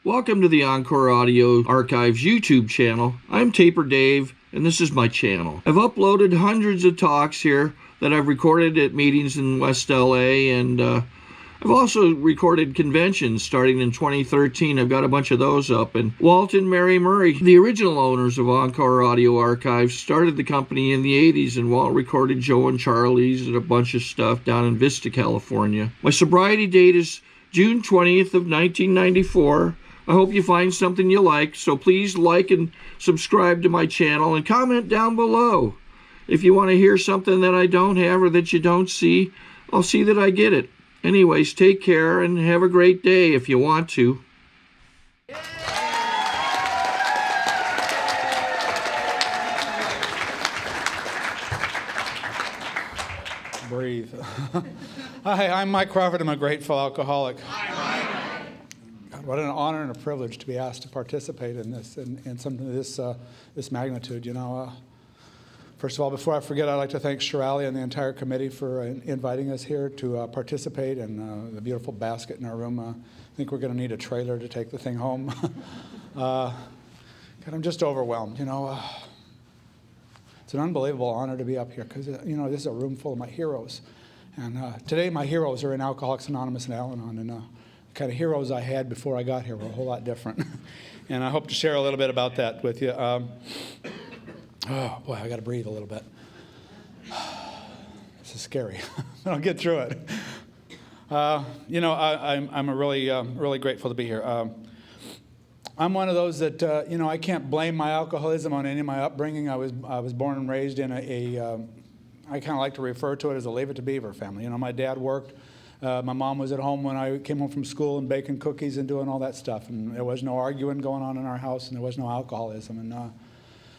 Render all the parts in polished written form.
Welcome to the Encore Audio Archives YouTube channel. I'm Taper Dave, and this is my channel. I've uploaded hundreds of talks here that I've recorded at meetings in West LA, and I've also recorded conventions starting in 2013. I've got a bunch of those up. And Walt and Mary Murray, the original owners of Encore Audio Archives, started the company in the 80s, and Walt recorded Joe and Charlie's and a bunch of stuff down in Vista, California. My sobriety date is June 20th of 1994. I hope you find something you like, so please like and subscribe to my channel and comment down below. If you want to hear something that I don't have or that you don't see, I'll see that I get it. Anyways, take care and have a great day if you want to. Breathe. Hi, I'm Mike Crawford. I'm a grateful alcoholic. God, what an honor and a privilege to be asked to participate in this, in something of this magnitude. You know, first of all, before I forget, I'd like to thank Shirley and the entire committee for inviting us here to participate in the beautiful basket in our room. I think we're going to need a trailer to take the thing home. God, I'm just overwhelmed. You know, it's an unbelievable honor to be up here because, you know, this is a room full of my heroes. And today my heroes are in Alcoholics Anonymous and Al-Anon. And the kind of heroes I had before I got here were a whole lot different. And I hope to share a little bit about that with you. Oh, boy, I got to breathe a little bit. This is scary. I'll get through it. You know, I'm really grateful to be here. I'm one of those that, you know, I can't blame my alcoholism on any of my upbringing. I was born and raised in I kind of like to refer to it as a Leave It to Beaver family. You know, my dad worked. My mom was at home when I came home from school and baking cookies and doing all that stuff. And there was no arguing going on in our house, and there was no alcoholism. And,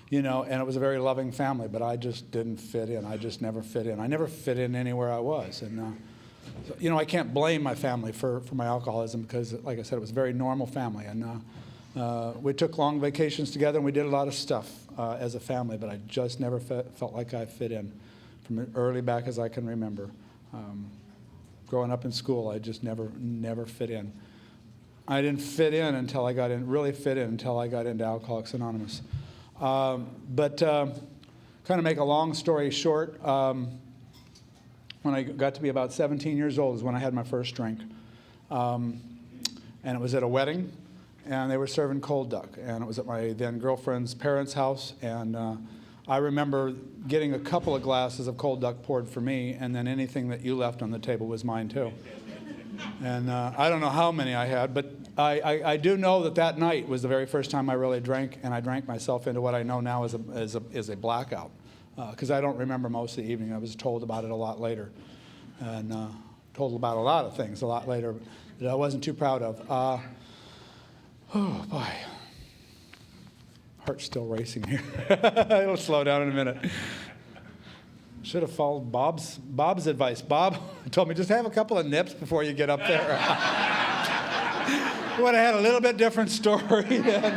you know, and it was a very loving family, but I just didn't fit in. I just never fit in. I never fit in anywhere I was. And, so, you know, I can't blame my family for my alcoholism because, like I said, it was a very normal family. And we took long vacations together, and we did a lot of stuff as a family, but I just never felt like I fit in from early back as I can remember. Growing up in school, I just never fit in. I didn't fit in until I got in, really fit in until I got into Alcoholics Anonymous. But kind of make a long story short, when I got to be about 17 years old is when I had my first drink. And it was at a wedding, and they were serving cold duck. And it was at my then girlfriend's parents' house. And I remember getting a couple of glasses of cold duck poured for me, and then anything that you left on the table was mine too. And I don't know how many I had, but I do know that night was the very first time I really drank, and I drank myself into what I know now as a blackout, because I don't remember most of the evening. I was told about it a lot later, and told about a lot of things a lot later that I wasn't too proud of. Oh, boy. Heart's still racing here. It'll slow down in a minute. Should have followed Bob's advice. Bob told me, just have a couple of nips before you get up there. Would have had a little bit different story then.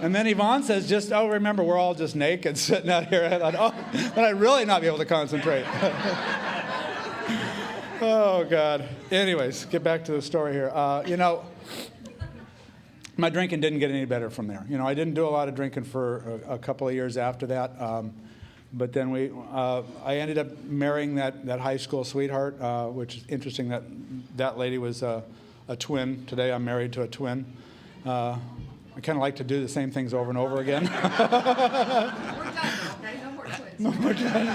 And then Yvonne says, remember, we're all just naked sitting out here. I thought, then I'd really not be able to concentrate. Oh, God. Anyways, get back to the story here. You know, my drinking didn't get any better from there. You know, I didn't do a lot of drinking for a couple of years after that. But then I ended up marrying that high school sweetheart, which is interesting that lady was a twin. Today I'm married to a twin. I kind of like to do the same things over and over again. No more twins.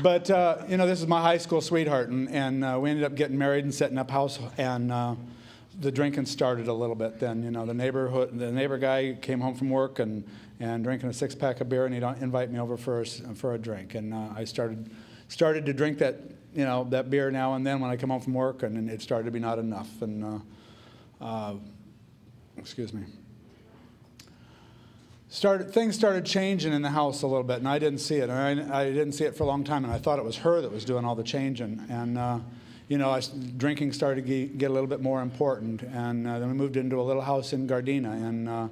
But, you know, this is my high school sweetheart, and we ended up getting married and setting up house, and the drinking started a little bit then. You know, the neighbor guy came home from work and drinking a 6-pack of beer, and he'd invite me over for a drink. And I started to drink that beer now and then when I come home from work, and it started to be not enough. And excuse me. Things started changing in the house a little bit, and I didn't see it. I didn't see it for a long time, and I thought it was her that was doing all the changing. And you know, drinking started to get a little bit more important, and then we moved into a little house in Gardena, and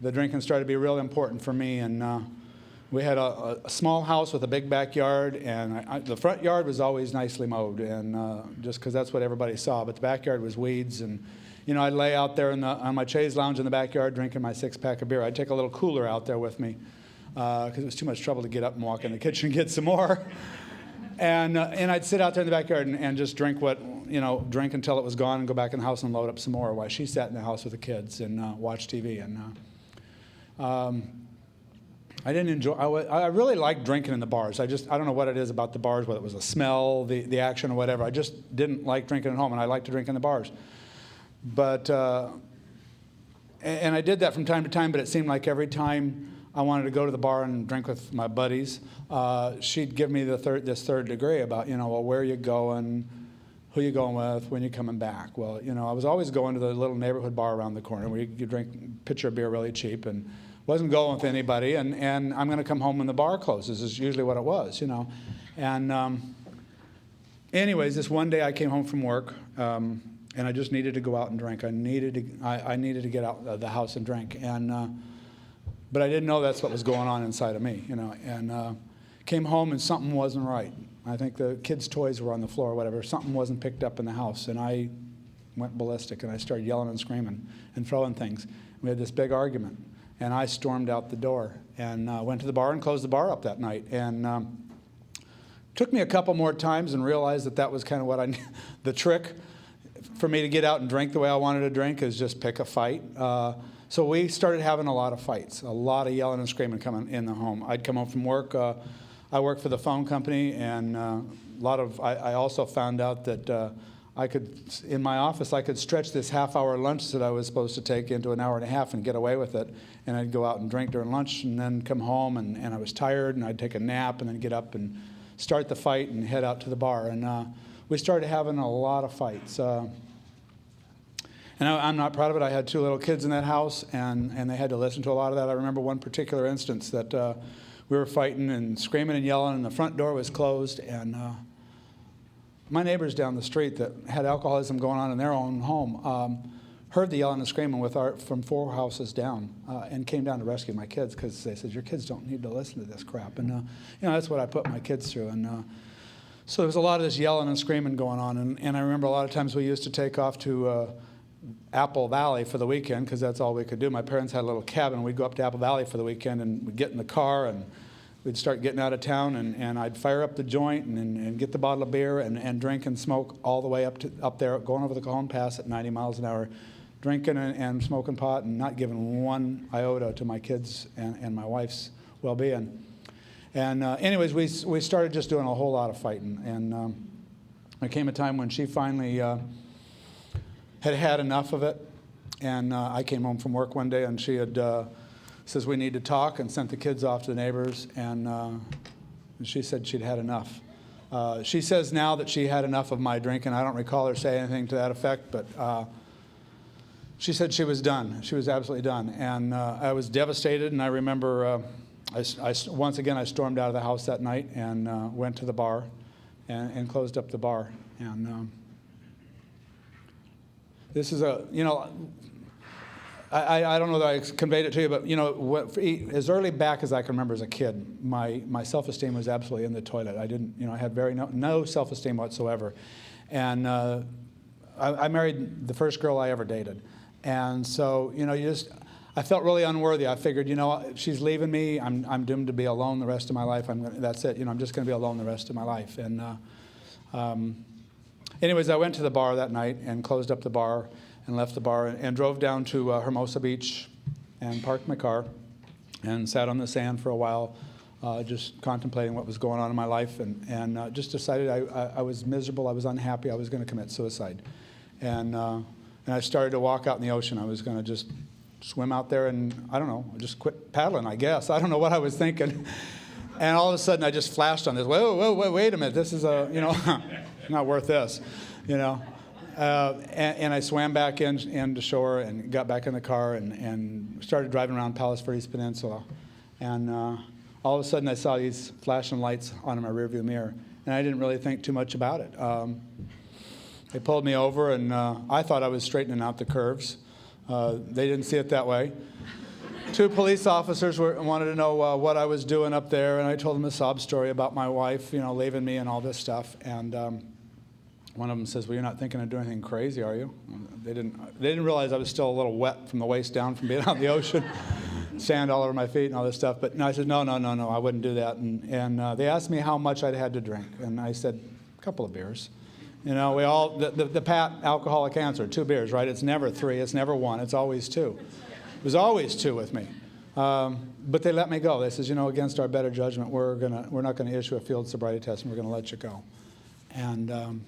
the drinking started to be real important for me. And we had a small house with a big backyard, and the front yard was always nicely mowed, and just because that's what everybody saw. But the backyard was weeds, and I'd lay out there on my chaise lounge in the backyard drinking my 6-pack of beer. I'd take a little cooler out there with me because it was too much trouble to get up and walk in the kitchen and get some more. And I'd sit out there in the backyard and just drink drink until it was gone and go back in the house and load up some more while she sat in the house with the kids and watched TV. And I didn't enjoy. I really liked drinking in the bars. I don't know what it is about the bars, whether it was the smell, the action, or whatever. I just didn't like drinking at home, and I liked to drink in the bars. But and I did that from time to time. But it seemed like every time I wanted to go to the bar and drink with my buddies, she'd give me this third degree about well, where are you going, who you going with, when you coming back. Well, I was always going to the little neighborhood bar around the corner where you could drink a pitcher of beer really cheap, and wasn't going with anybody, and I'm going to come home when the bar closes is usually what it was, And anyways, this one day I came home from work, and I just needed to go out and drink. I needed to get out of the house and drink, but I didn't know that's what was going on inside of me, And came home and something wasn't right. I think the kids' toys were on the floor or whatever. Something wasn't picked up in the house, and I went ballistic, and I started yelling and screaming and throwing things. We had this big argument. And I stormed out the door and went to the bar and closed the bar up that night. And took me a couple more times and realized that was kind of what the trick for me to get out and drink the way I wanted to drink is just pick a fight. So we started having a lot of fights, a lot of yelling and screaming coming in the home. I'd come home from work. I worked for the phone company, and I also found out that in my office, I could stretch this half-hour lunch that I was supposed to take into an hour and a half and get away with it. And I'd go out and drink during lunch and then come home, and I was tired, and I'd take a nap and then get up and start the fight and head out to the bar. And we started having a lot of fights. And I'm not proud of it. I had 2 little kids in that house, and they had to listen to a lot of that. I remember one particular instance that we were fighting and screaming and yelling, and the front door was closed, and my neighbors down the street that had alcoholism going on in their own home heard the yelling and screaming from 4 houses down and came down to rescue my kids because they said, your kids don't need to listen to this crap. And that's what I put my kids through. And so there was a lot of this yelling and screaming going on. And I remember a lot of times we used to take off to Apple Valley for the weekend because that's all we could do. My parents had a little cabin. We'd go up to Apple Valley for the weekend, and we'd get in the car, and we'd start getting out of town, and I'd fire up the joint and get the bottle of beer and drink and smoke all the way up there, going over the Cajon Pass at 90 miles an hour, drinking and smoking pot and not giving one iota to my kids and my wife's well-being. And anyways, we started just doing a whole lot of fighting. And there came a time when she finally had enough of it. And I came home from work one day, and she had says, we need to talk, and sent the kids off to the neighbors. And she said she'd had enough. She says now that she had enough of my drinking. I don't recall her saying anything to that effect, but she said she was done. She was absolutely done. And I was devastated, and I remember once again I stormed out of the house that night and went to the bar and closed up the bar. And this is I don't know that I conveyed it to you, but as early back as I can remember as a kid, my self-esteem was absolutely in the toilet. I didn't, I had no self-esteem whatsoever, and I married the first girl I ever dated, and so I felt really unworthy. I figured, she's leaving me. I'm doomed to be alone the rest of my life. That's it. I'm just going to be alone the rest of my life. And anyways, I went to the bar that night and closed up the bar and left the bar and drove down to Hermosa Beach and parked my car and sat on the sand for a while, just contemplating what was going on in my life, and just decided I was miserable, I was unhappy, I was going to commit suicide. And I started to walk out in the ocean. I was going to just swim out there and, I don't know, just quit paddling, I guess. I don't know what I was thinking. And all of a sudden I just flashed on this, wait a minute, this is not worth this, And I swam back into shore and got back in the car and started driving around Palos Verdes Peninsula. And all of a sudden I saw these flashing lights on my rearview mirror, and I didn't really think too much about it. They pulled me over, and I thought I was straightening out the curves. They didn't see it that way. two police officers wanted to know what I was doing up there, and I told them a sob story about my wife, leaving me and all this stuff. And one of them says, "Well, you're not thinking of doing anything crazy, are you?" They didn't realize I was still a little wet from the waist down from being out in the ocean, sand all over my feet and all this stuff. But no, I said, no, I wouldn't do that. And they asked me how much I'd had to drink, and I said, a couple of beers. We all, the pat alcoholic answer, 2 beers, right? It's never 3, it's never 1, it's always 2. It was always 2 with me. But they let me go. They says, against our better judgment, we're not going to issue a field sobriety test, and we're going to let you go. And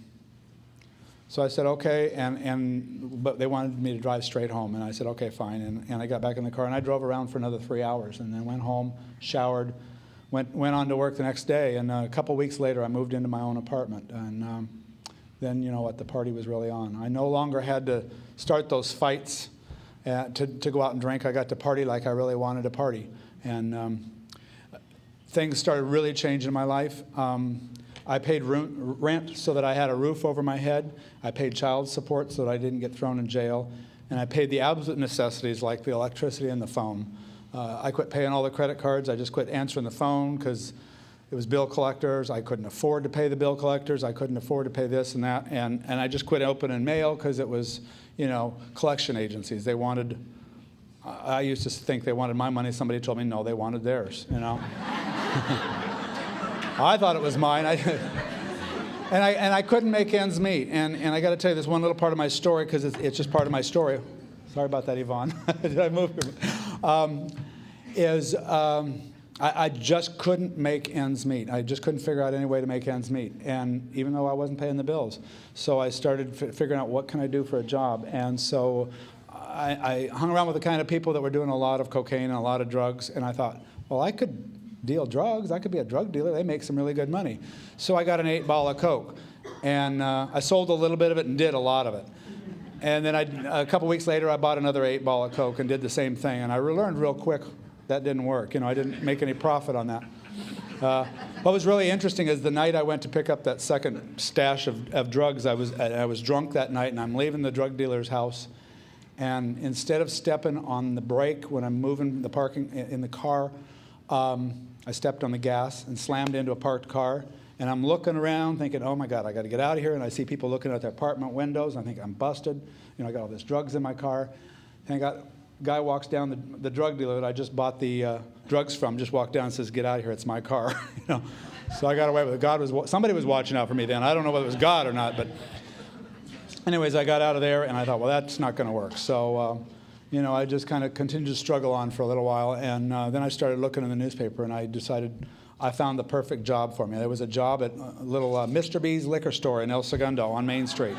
so I said, okay, but they wanted me to drive straight home, and I said, okay, fine. And I got back in the car, and I drove around for another 3 hours, and then went home, showered, went on to work the next day, and a couple weeks later, I moved into my own apartment, and then you know what, the party was really on. I no longer had to start those fights to go out and drink. I got to party like I really wanted to party, and things started really changing in my life. I paid rent so that I had a roof over my head. I paid child support so that I didn't get thrown in jail. And I paid the absolute necessities like the electricity and the phone. I quit paying all the credit cards. I just quit answering the phone because it was bill collectors. I couldn't afford to pay the bill collectors. I couldn't afford to pay this and that. And I just quit opening mail because it was, collection agencies. They wanted, I used to think they wanted my money. Somebody told me, no, they wanted theirs, I thought it was mine. And I couldn't make ends meet. And I got to tell you this one little part of my story, because it's just part of my story. Sorry about that, Yvonne. Did I move here? I just couldn't make ends meet. I just couldn't figure out any way to make ends meet. And even though I wasn't paying the bills. So I started figuring out what can I do for a job. And so I hung around with the kind of people that were doing a lot of cocaine and a lot of drugs. And I thought, well, I could deal drugs. I could be a drug dealer. They make some really good money. So I got an 8-ball of Coke. And I sold a little bit of it and did a lot of it. And then a couple weeks later, I bought another 8-ball of Coke and did the same thing. And I learned real quick that didn't work. I didn't make any profit on that. What was really interesting is the night I went to pick up that second stash of drugs, I was drunk that night, and I'm leaving the drug dealer's house. And instead of stepping on the brake when I'm moving the parking in the car, I stepped on the gas and slammed into a parked car. And I'm looking around thinking, oh my God, I got to get out of here. And I see people looking at their apartment windows. I think I'm busted. I got all this drugs in my car. And a guy walks down, the drug dealer that I just bought the drugs from, just walked down and says, get out of here, it's my car. So I got away with it. Somebody was watching out for me then. I don't know whether it was God or not. But anyways, I got out of there, and I thought, well, that's not going to work. So I just kind of continued to struggle on for a little while, and then I started looking in the newspaper, and I decided I found the perfect job for me. There was a job at a little Mr. B's liquor store in El Segundo on Main Street.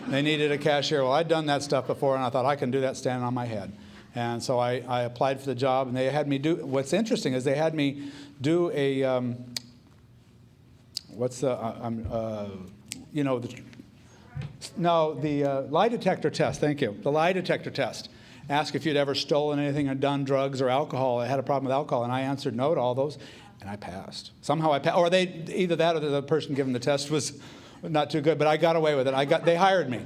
They needed a cashier. Well, I'd done that stuff before, and I thought I can do that standing on my head. And so I applied for the job, and they had me do, what's interesting is they had me do a, the lie detector test, thank you. The lie detector test. Ask if you'd ever stolen anything or done drugs or alcohol. I had a problem with alcohol, and I answered no to all those, and I passed. Somehow I passed, or either that or the person giving the test was not too good, but I got away with it. They hired me.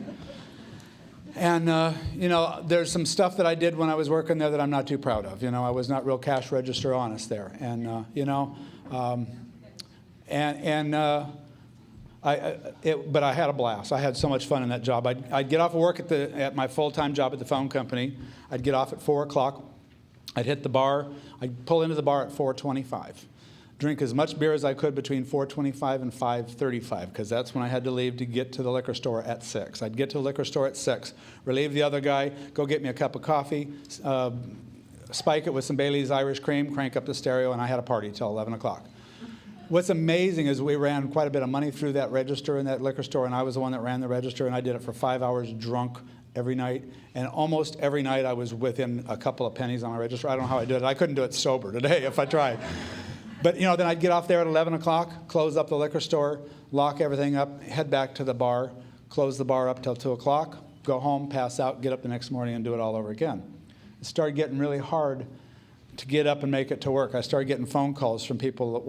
And, there's some stuff that I did when I was working there that I'm not too proud of. I was not real cash register honest there. And, but I had a blast. I had so much fun in that job. I'd get off of work at my full-time job at the phone company. I'd get off at 4 o'clock. I'd hit the bar. I'd pull into the bar at 4:25. Drink as much beer as I could between 4:25 and 5:35, because that's when I had to leave to get to the liquor store at 6. I'd get to the liquor store at 6, relieve the other guy, go get me a cup of coffee, spike it with some Bailey's Irish Cream, crank up the stereo, and I had a party till 11 o'clock. What's amazing is we ran quite a bit of money through that register in that liquor store, and I was the one that ran the register, and I did it for 5 hours drunk every night. And almost every night I was within a couple of pennies on my register. I don't know how I did it. I couldn't do it sober today if I tried. But, then I'd get off there at 11 o'clock, close up the liquor store, lock everything up, head back to the bar, close the bar up till 2 o'clock, go home, pass out, get up the next morning and do it all over again. It started getting really hard to get up and make it to work. I started getting phone calls from people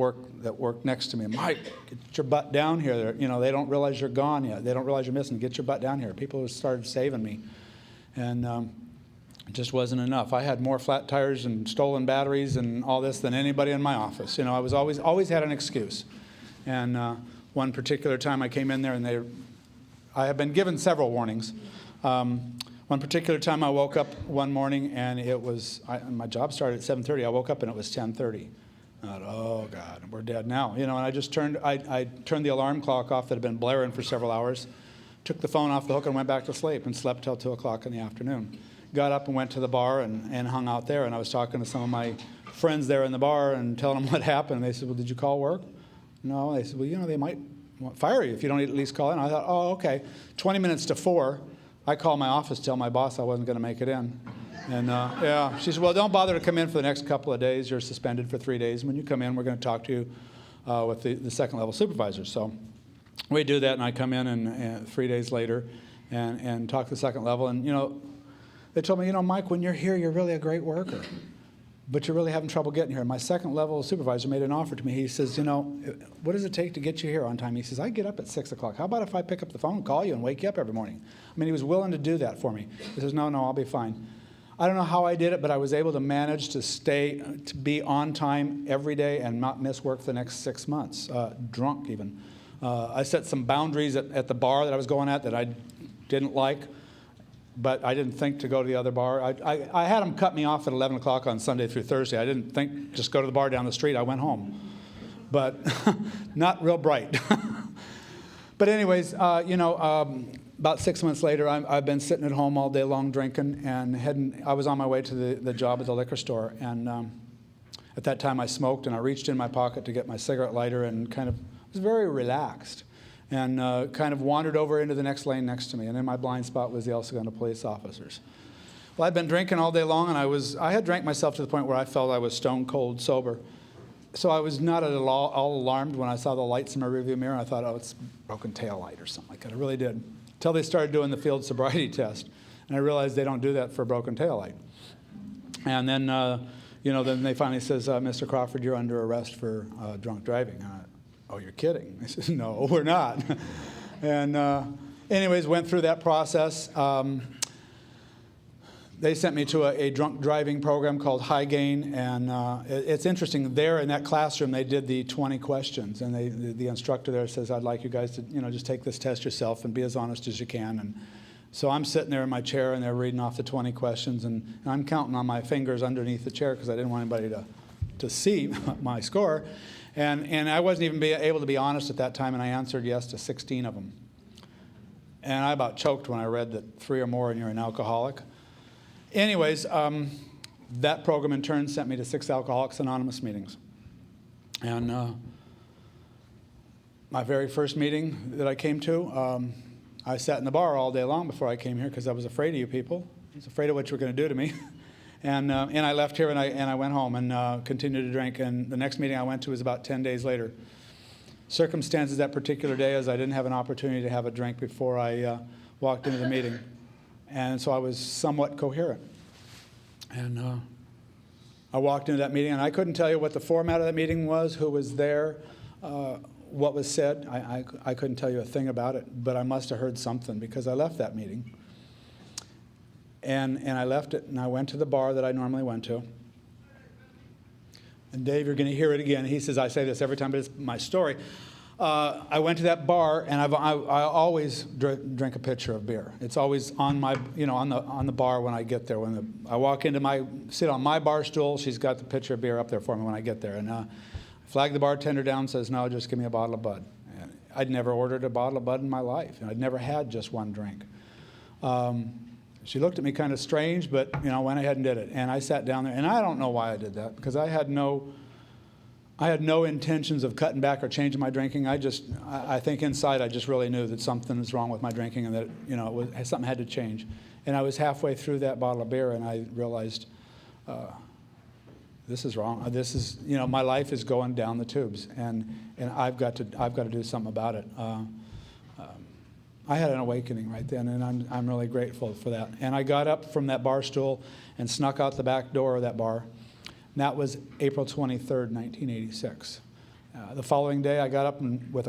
that work next to me. Mike, get your butt down here. They don't realize you're gone yet. They don't realize you're missing. Get your butt down here. People started saving me. And It just wasn't enough. I had more flat tires and stolen batteries and all this than anybody in my office. You know, I was always had an excuse. And one particular time I came in there, and I have been given several warnings. One particular time I woke up one morning, and it was, my job started at 7:30. I woke up and it was 10:30. I thought, oh God, we're dead now. You know, and I turned the alarm clock off that had been blaring for several hours, took the phone off the hook and went back to sleep and slept till 2 o'clock in the afternoon. Got up and went to the bar and hung out there, and I was talking to some of my friends there in the bar and telling them what happened. And they said, well, did you call work? No. They said, well, you know, they might fire you if you don't at least call in. I thought, oh, okay. 20 minutes to 4, I called my office to tell my boss I wasn't going to make it in. And yeah, she said, well, don't bother to come in for the next couple of days. You're suspended for 3 days. When you come in, we're going to talk to you with the second level supervisor. So we do that, and I come in and 3 days later and talk to the second level. And, you know, they told me, you know, Mike, when you're here, you're really a great worker, but you're really having trouble getting here. My second level supervisor made an offer to me. He says, you know, what does it take to get you here on time? He says, I get up at 6 o'clock. How about if I pick up the phone and call you and wake you up every morning? I mean, he was willing to do that for me. He says, no, I'll be fine. I don't know how I did it, but I was able to manage to be on time every day and not miss work for the next 6 months, drunk even. I set some boundaries at the bar that I was going at that I didn't like, but I didn't think to go to the other bar. I had them cut me off at 11 o'clock on Sunday through Thursday. I didn't think just go to the bar down the street. I went home, but not real bright. But anyways, you know, about 6 months later, I've been sitting at home all day long drinking and I was on my way to the job at the liquor store. And at that time I smoked, and I reached in my pocket to get my cigarette lighter and kind of was very relaxed. And kind of wandered over into the next lane next to me. And in my blind spot was the El Segundo police officers. Well, I'd been drinking all day long, and I had drank myself to the point where I felt I was stone cold sober. So I was not at all alarmed when I saw the lights in my rearview mirror. I thought, oh, it's broken tail light or something like that. I really did. Until they started doing the field sobriety test. And I realized they don't do that for a broken tail light. And then, you know, then they finally says, Mr. Crawford, you're under arrest for drunk driving. Oh, you're kidding. I said, no, we're not. And anyways, went through that process. They sent me to a drunk driving program called High Gain. And it's interesting. There in that classroom, they did the 20 questions. And the instructor there says, I'd like you guys to, you know, just take this test yourself and be as honest as you can. And so I'm sitting there in my chair, and they're reading off the 20 questions. And I'm counting on my fingers underneath the chair because I didn't want anybody to see my score. And I wasn't even able to be honest at that time, and I answered yes to 16 of them. And I about choked when I read that 3 or more and you're an alcoholic. Anyways, that program in turn sent me to 6 Alcoholics Anonymous meetings. And my very first meeting that I came to, I sat in the bar all day long before I came here because I was afraid of you people. I was afraid of what you were going to do to me. And I left here and I went home and continued to drink. And the next meeting I went to was about 10 days later. Circumstances that particular day is I didn't have an opportunity to have a drink before I walked into the meeting. And so I was somewhat coherent. And I walked into that meeting, and I couldn't tell you what the format of that meeting was, who was there, what was said. I couldn't tell you a thing about it, but I must have heard something because I left that meeting. And I left it, and I went to the bar that I normally went to. And Dave, you're going to hear it again. He says, I say this every time, but it's my story. I went to that bar, and I always drink a pitcher of beer. It's always on my, you know, on the bar when I get there. I walk into sit on my bar stool, she's got the pitcher of beer up there for me when I get there. And I flag the bartender down, says, no, just give me a bottle of Bud. And I'd never ordered a bottle of Bud in my life, and I'd never had just one drink. She looked at me kind of strange, but, you know, went ahead and did it. And I sat down there, and I don't know why I did that, because I had no intentions of cutting back or changing my drinking. I think inside I just really knew that something was wrong with my drinking and that, you know, something had to change. And I was halfway through that bottle of beer, and I realized, this is wrong. This is, you know, my life is going down the tubes, and I've got to do something about it. I had an awakening right then, and I'm really grateful for that. And I got up from that bar stool and snuck out the back door of that bar. And that was April 23rd, 1986. The following day, I got up and with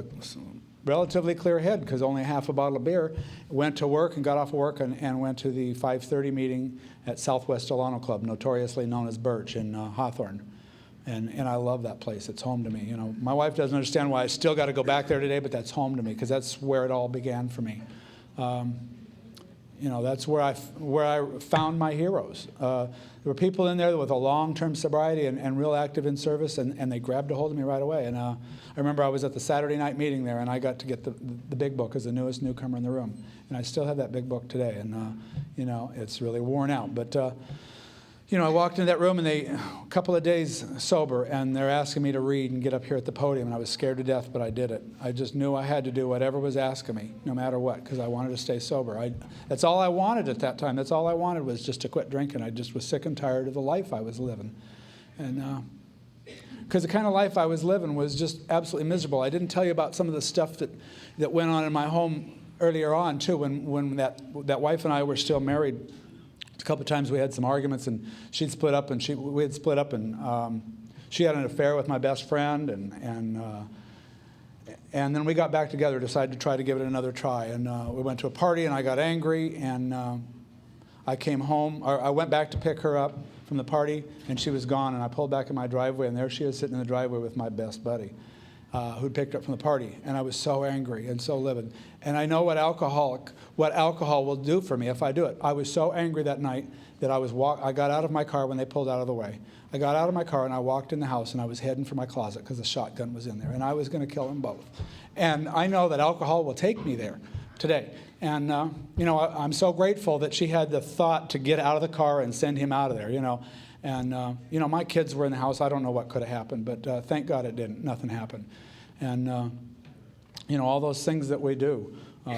relatively clear head because only half a bottle of beer. Went to work and got off of work and went to the 5:30 meeting at Southwest Delano Club, notoriously known as Birch in Hawthorne. And I love that place. It's home to me. You know, my wife doesn't understand why I still got to go back there today, but that's home to me because that's where it all began for me. You know, that's where I found my heroes. There were people in there with a long-term sobriety and real active in service, and they grabbed a hold of me right away. And I remember I was at the Saturday night meeting there, and I got to get the big book as the newest newcomer in the room. And I still have that big book today, and you know, it's really worn out. But you know, I walked into that room, and a couple of days sober, and they're asking me to read and get up here at the podium, and I was scared to death, but I did it. I just knew I had to do whatever was asking me, no matter what, because I wanted to stay sober. That's all I wanted at that time. That's all I wanted was just to quit drinking. I just was sick and tired of the life I was living. And because the kind of life I was living was just absolutely miserable. I didn't tell you about some of the stuff that went on in my home earlier on, too, when that wife and I were still married. A couple of times we had some arguments, and she'd split up, and we had split up, and she had an affair with my best friend, and then we got back together, decided to try to give it another try, and we went to a party, and I got angry, and I came home, or I went back to pick her up from the party, and she was gone, and I pulled back in my driveway, and there she is sitting in the driveway with my best buddy, who'd picked her up from the party, and I was so angry and so livid. And I know what alcohol will do for me if I do it. I was so angry that night that I got out of my car when they pulled out of the way. I got out of my car and I walked in the house, and I was heading for my closet because the shotgun was in there, and I was going to kill them both. And I know that alcohol will take me there today. And you know, I'm so grateful that she had the thought to get out of the car and send him out of there. You know, and you know, my kids were in the house. I don't know what could have happened, but thank God it didn't. Nothing happened. And you know, all those things that we do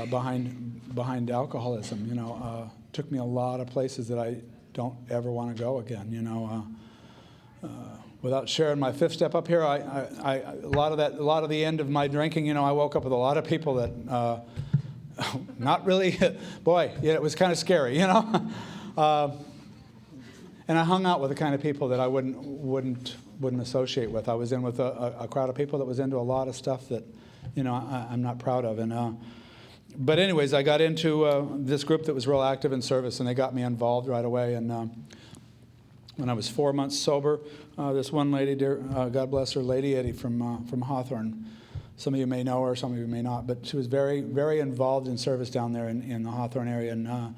behind alcoholism, you know, took me a lot of places that I don't ever want to go again. You know, without sharing my fifth step up here, a lot of the end of my drinking, you know, I woke up with a lot of people that not really, boy, yeah, it was kind of scary, you know. And I hung out with the kind of people that I wouldn't associate with. I was in with a crowd of people that was into a lot of stuff that, you know, I'm not proud of. And but anyways, I got into this group that was real active in service, and they got me involved right away. And when I was 4 months sober, this one lady, dear, God bless her, Lady Eddie from Hawthorne. Some of you may know her, some of you may not, but she was very, very involved in service down there in the Hawthorne area. And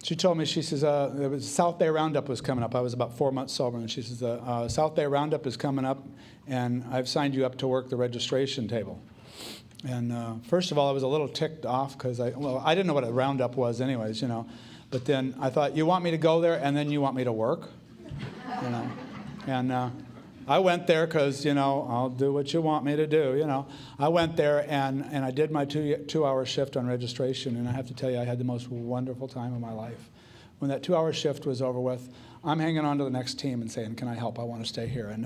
she told me, she says, it was South Bay Roundup was coming up. I was about 4 months sober, and she says, South Bay Roundup is coming up, and I've signed you up to work the registration table. And first of all, I was a little ticked off because I didn't know what a roundup was anyways, you know. But then I thought, you want me to go there and then you want me to work? You know. And I went there because, you know, I'll do what you want me to do, you know. I went there and I did my two-hour shift on registration, and I have to tell you, I had the most wonderful time of my life. When that 2-hour shift was over with, I'm hanging on to the next team and saying, can I help? I want to stay here. And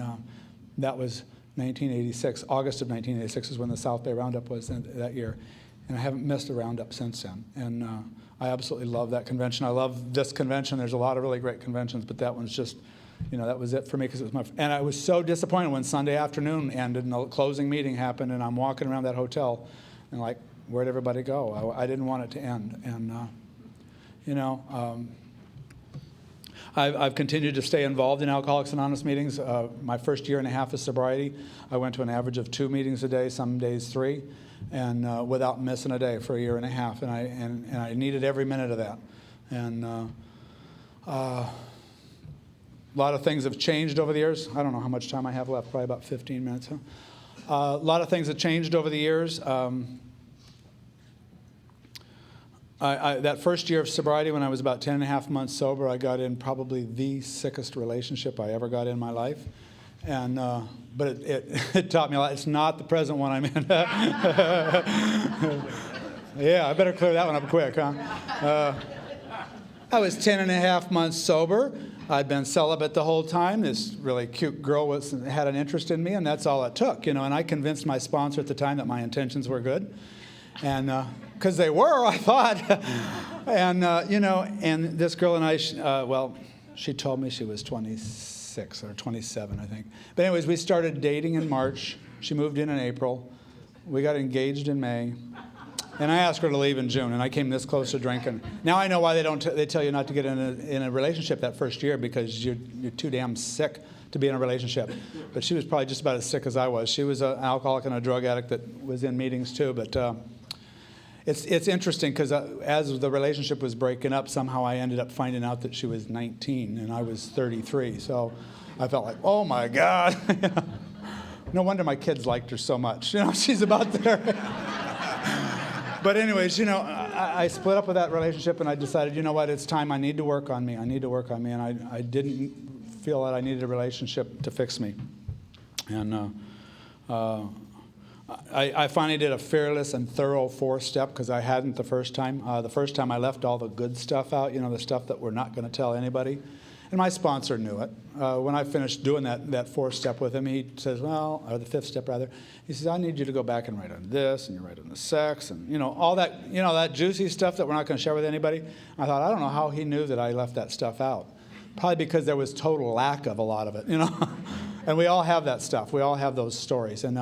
that was 1986. August of 1986 is when the South Bay Roundup was that year. And I haven't missed a roundup since then. And I absolutely love that convention. I love this convention. There's a lot of really great conventions, but that one's just, you know, that was it for me because it was my. And I was so disappointed when Sunday afternoon ended and the closing meeting happened, and I'm walking around that hotel, and like, where'd everybody go? I didn't want it to end. And you know. I've continued to stay involved in Alcoholics Anonymous meetings. My first year and a half of sobriety, I went to an average of 2 meetings a day, some days 3, and without missing a day for a year and a half. And I needed every minute of that. And a lot of things have changed over the years. I don't know how much time I have left, probably about 15 minutes. Huh? A lot of things have changed over the years. That first year of sobriety, when I was about 10 and a half months sober, I got in probably the sickest relationship I ever got in my life. And but it taught me a lot. It's not the present one I'm in. Yeah, I better clear that one up quick, huh? I was 10 and a half months sober. I'd been celibate the whole time. This really cute girl had an interest in me, and that's all it took, you know. And I convinced my sponsor at the time that my intentions were good. And because they were, I thought. And, you know, and this girl and I, well, she told me she was 26 or 27, I think. But anyways, we started dating in March. She moved in April. We got engaged in May. And I asked her to leave in June, and I came this close to drinking. Now I know why they tell you not to get in a relationship that first year, because you're too damn sick to be in a relationship. But she was probably just about as sick as I was. She was an alcoholic and a drug addict that was in meetings too. But it's interesting, because as the relationship was breaking up, somehow I ended up finding out that she was 19 and I was 33. So I felt like, oh my God. No wonder my kids liked her so much. She's about there. But anyways, I split up with that relationship, and I decided, you know what, it's time. I need to work on me. I need to work on me. And I didn't feel that I needed a relationship to fix me. And I finally did a fearless and thorough 4-step, because I hadn't the first time. The first time I left all the good stuff out, the stuff that we're not going to tell anybody. And my sponsor knew it. When I finished doing that 4-step with him, he says, or the 5th step rather, he says, I need you to go back and write on this, and you write on the sex, and all that, that juicy stuff that we're not going to share with anybody. I thought, I don't know how he knew that I left that stuff out. Probably because there was total lack of a lot of it, And we all have that stuff. We all have those stories. And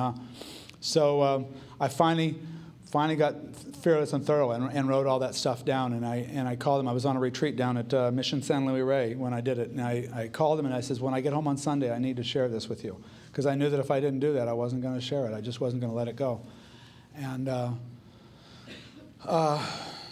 so I finally got fearless and thorough and wrote all that stuff down. And I called him. I was on a retreat down at Mission San Luis Rey when I did it. And I called him and I says, when I get home on Sunday, I need to share this with you. Because I knew that if I didn't do that, I wasn't going to share it. I just wasn't going to let it go. And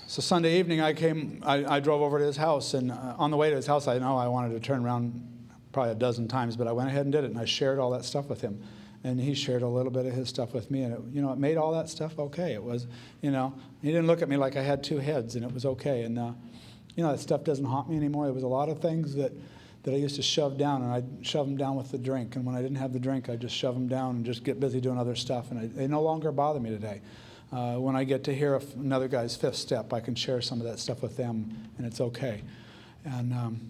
so Sunday evening, I drove over to his house. And on the way to his house, I know I wanted to turn around probably a dozen times, but I went ahead and did it. And I shared all that stuff with him. And he shared a little bit of his stuff with me, and it made all that stuff okay. It was, he didn't look at me like I had 2 heads, and it was okay. And that stuff doesn't haunt me anymore. There was a lot of things that I used to shove down, and I'd shove them down with the drink. And when I didn't have the drink, I'd just shove them down and just get busy doing other stuff. And they no longer bother me today. When I get to hear another guy's 5th step, I can share some of that stuff with them, and it's okay. And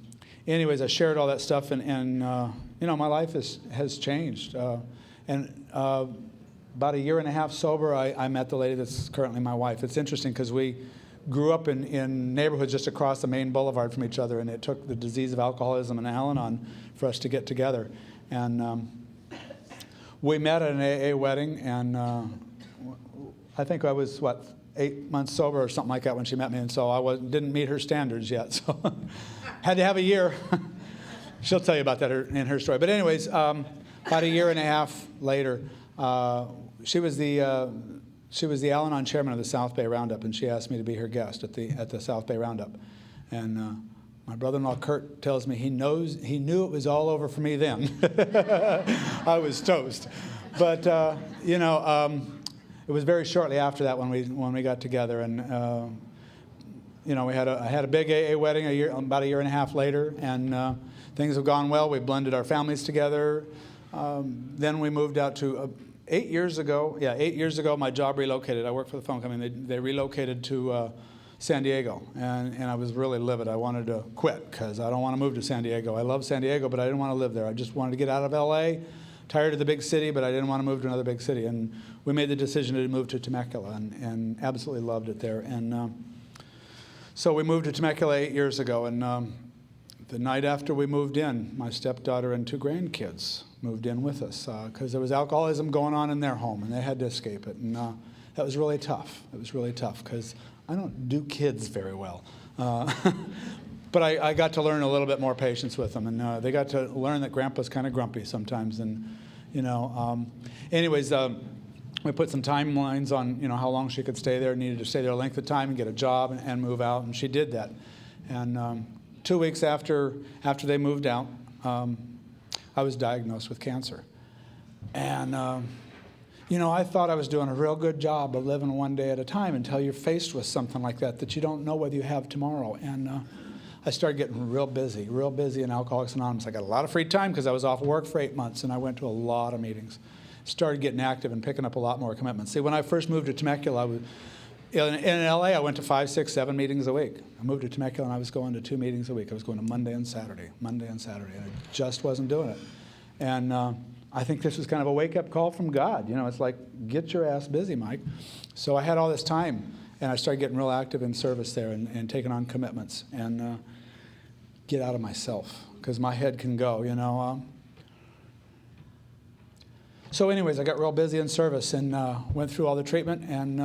anyways, I shared all that stuff, and my life has changed. And about a year and a half sober, I met the lady that's currently my wife. It's interesting because we grew up in neighborhoods just across the main boulevard from each other, and it took the disease of alcoholism and Al-Anon for us to get together. And we met at an AA wedding, and I think I was, 8 months sober or something like that when she met me, and so I didn't meet her standards yet, so had to have a year. She'll tell you about that in her story. But anyways, about a year and a half later, she was the Al-Anon chairman of the South Bay Roundup, and she asked me to be her guest at the South Bay Roundup. And my brother-in-law Kurt tells me he knew it was all over for me then. I was toast. But it was very shortly after that when we got together, and I had a big AA wedding about a year and a half later, and things have gone well. We blended our families together. Then we moved out to 8 years ago. Yeah, 8 years ago, my job relocated. I worked for the phone company. They relocated to San Diego, and I was really livid. I wanted to quit because I don't want to move to San Diego. I love San Diego, but I didn't want to live there. I just wanted to get out of LA. Tired of the big city, but I didn't want to move to another big city. And we made the decision to move to Temecula, and absolutely loved it there. And so we moved to Temecula 8 years ago, and the night after we moved in, my stepdaughter and 2 grandkids moved in with us because there was alcoholism going on in their home, and they had to escape it. And that was really tough. It was really tough because I don't do kids very well. But I got to learn a little bit more patience with them, and they got to learn that Grandpa's kind of grumpy sometimes. And anyways, we put some timelines on how long she could stay there. Needed to stay there a length of time and get a job and move out, and she did that. And 2 weeks after they moved out, I was diagnosed with cancer. And I thought I was doing a real good job of living one day at a time until you're faced with something like that you don't know whether you have tomorrow. And I started getting real busy in Alcoholics Anonymous. I got a lot of free time because I was off work for 8 months, and I went to a lot of meetings. Started getting active and picking up a lot more commitments. See, when I first moved to Temecula, in LA, I went to 5, 6, 7 meetings a week. I moved to Temecula, and I was going to 2 meetings a week. I was going to Monday and Saturday, and I just wasn't doing it. And I think this was kind of a wake-up call from God. It's like, get your ass busy, Mike. So I had all this time, and I started getting real active in service there and taking on commitments and get out of myself because my head can go, So anyways, I got real busy in service and went through all the treatment and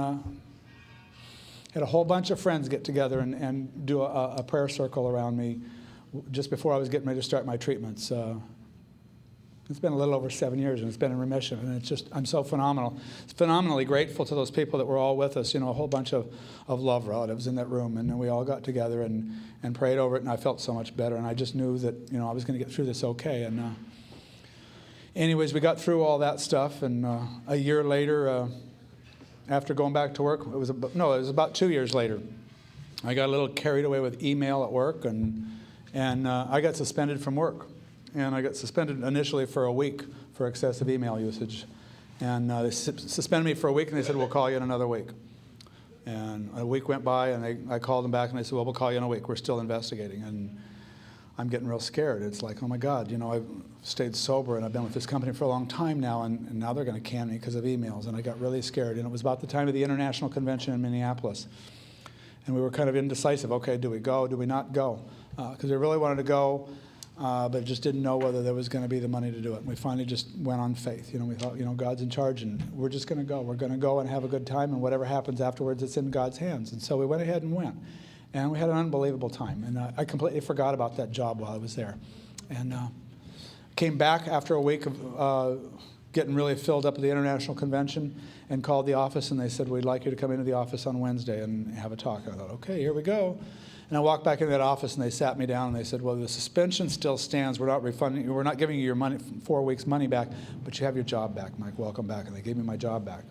had a whole bunch of friends get together and do a prayer circle around me just before I was getting ready to start my treatments. It's been a little over 7 years, and it's been in remission, and it's just, I'm so phenomenally grateful to those people that were all with us, a whole bunch of love relatives in that room, and then we all got together and prayed over it, and I felt so much better, and I just knew that, I was going to get through this okay, and anyways, we got through all that stuff, and a year later, after going back to work, it was about 2 years later, I got a little carried away with email at work, and I got suspended from work. And I got suspended initially for a week for excessive email usage. And they suspended me for a week, and they said, we'll call you in another week. And a week went by, and I called them back, and they said, well, we'll call you in a week. We're still investigating. And I'm getting real scared. It's like, oh, my God, I've stayed sober, and I've been with this company for a long time now, and now they're going to can me because of emails. And I got really scared. And it was about the time of the International Convention in Minneapolis. And we were kind of indecisive. Okay, do we go? Do we not go? Because we really wanted to go. But just didn't know whether there was going to be the money to do it. And we finally just went on faith. We thought, God's in charge, and we're just going to go. We're going to go and have a good time, and whatever happens afterwards, it's in God's hands. And so we went ahead and went. And we had an unbelievable time. And I completely forgot about that job while I was there. And came back after a week of getting really filled up at the International Convention and called the office, and they said, we'd like you to come into the office on Wednesday and have a talk. And I thought, okay, here we go. And I walked back into that office, and they sat me down, and they said, well, the suspension still stands. We're not giving you your money, 4 weeks' money back, but you have your job back, Mike. Welcome back. And they gave me my job back.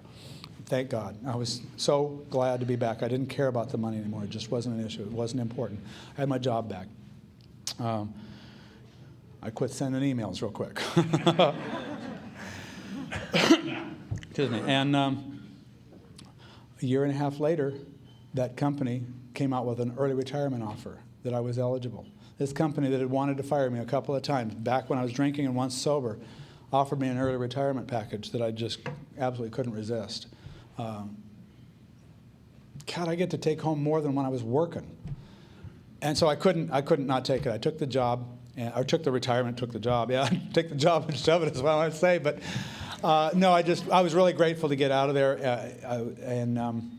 Thank God. I was so glad to be back. I didn't care about the money anymore. It just wasn't an issue. It wasn't important. I had my job back. I quit sending emails real quick. Excuse me. And a year and a half later, that company came out with an early retirement offer that I was eligible. This company that had wanted to fire me a couple of times, back when I was drinking and once sober, offered me an early retirement package that I just absolutely couldn't resist. God, I get to take home more than when I was working. And so I couldn't not take it. I took the job, or took the retirement, took the job. Yeah, take the job and shove it is what I'd say. But no, I was really grateful to get out of there and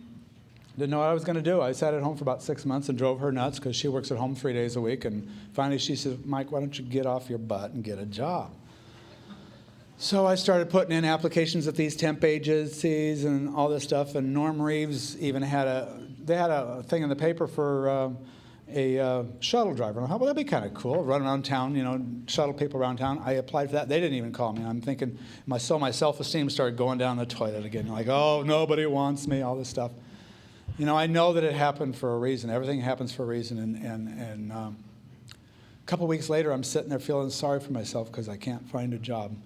didn't know what I was going to do. I sat at home for about 6 months and drove her nuts because she works at home 3 days a week. And finally she said, Mike, why don't you get off your butt and get a job? So I started putting in applications at these temp agencies and all this stuff. And Norm Reeves even had a thing in the paper for a shuttle driver. And I thought, well, that'd be kind of cool, run around town, shuttle people around town. I applied for that. They didn't even call me. I'm thinking, my self-esteem started going down the toilet again. Like, oh, nobody wants me, all this stuff. I know that it happened for a reason. Everything happens for a reason. And a couple weeks later, I'm sitting there feeling sorry for myself because I can't find a job.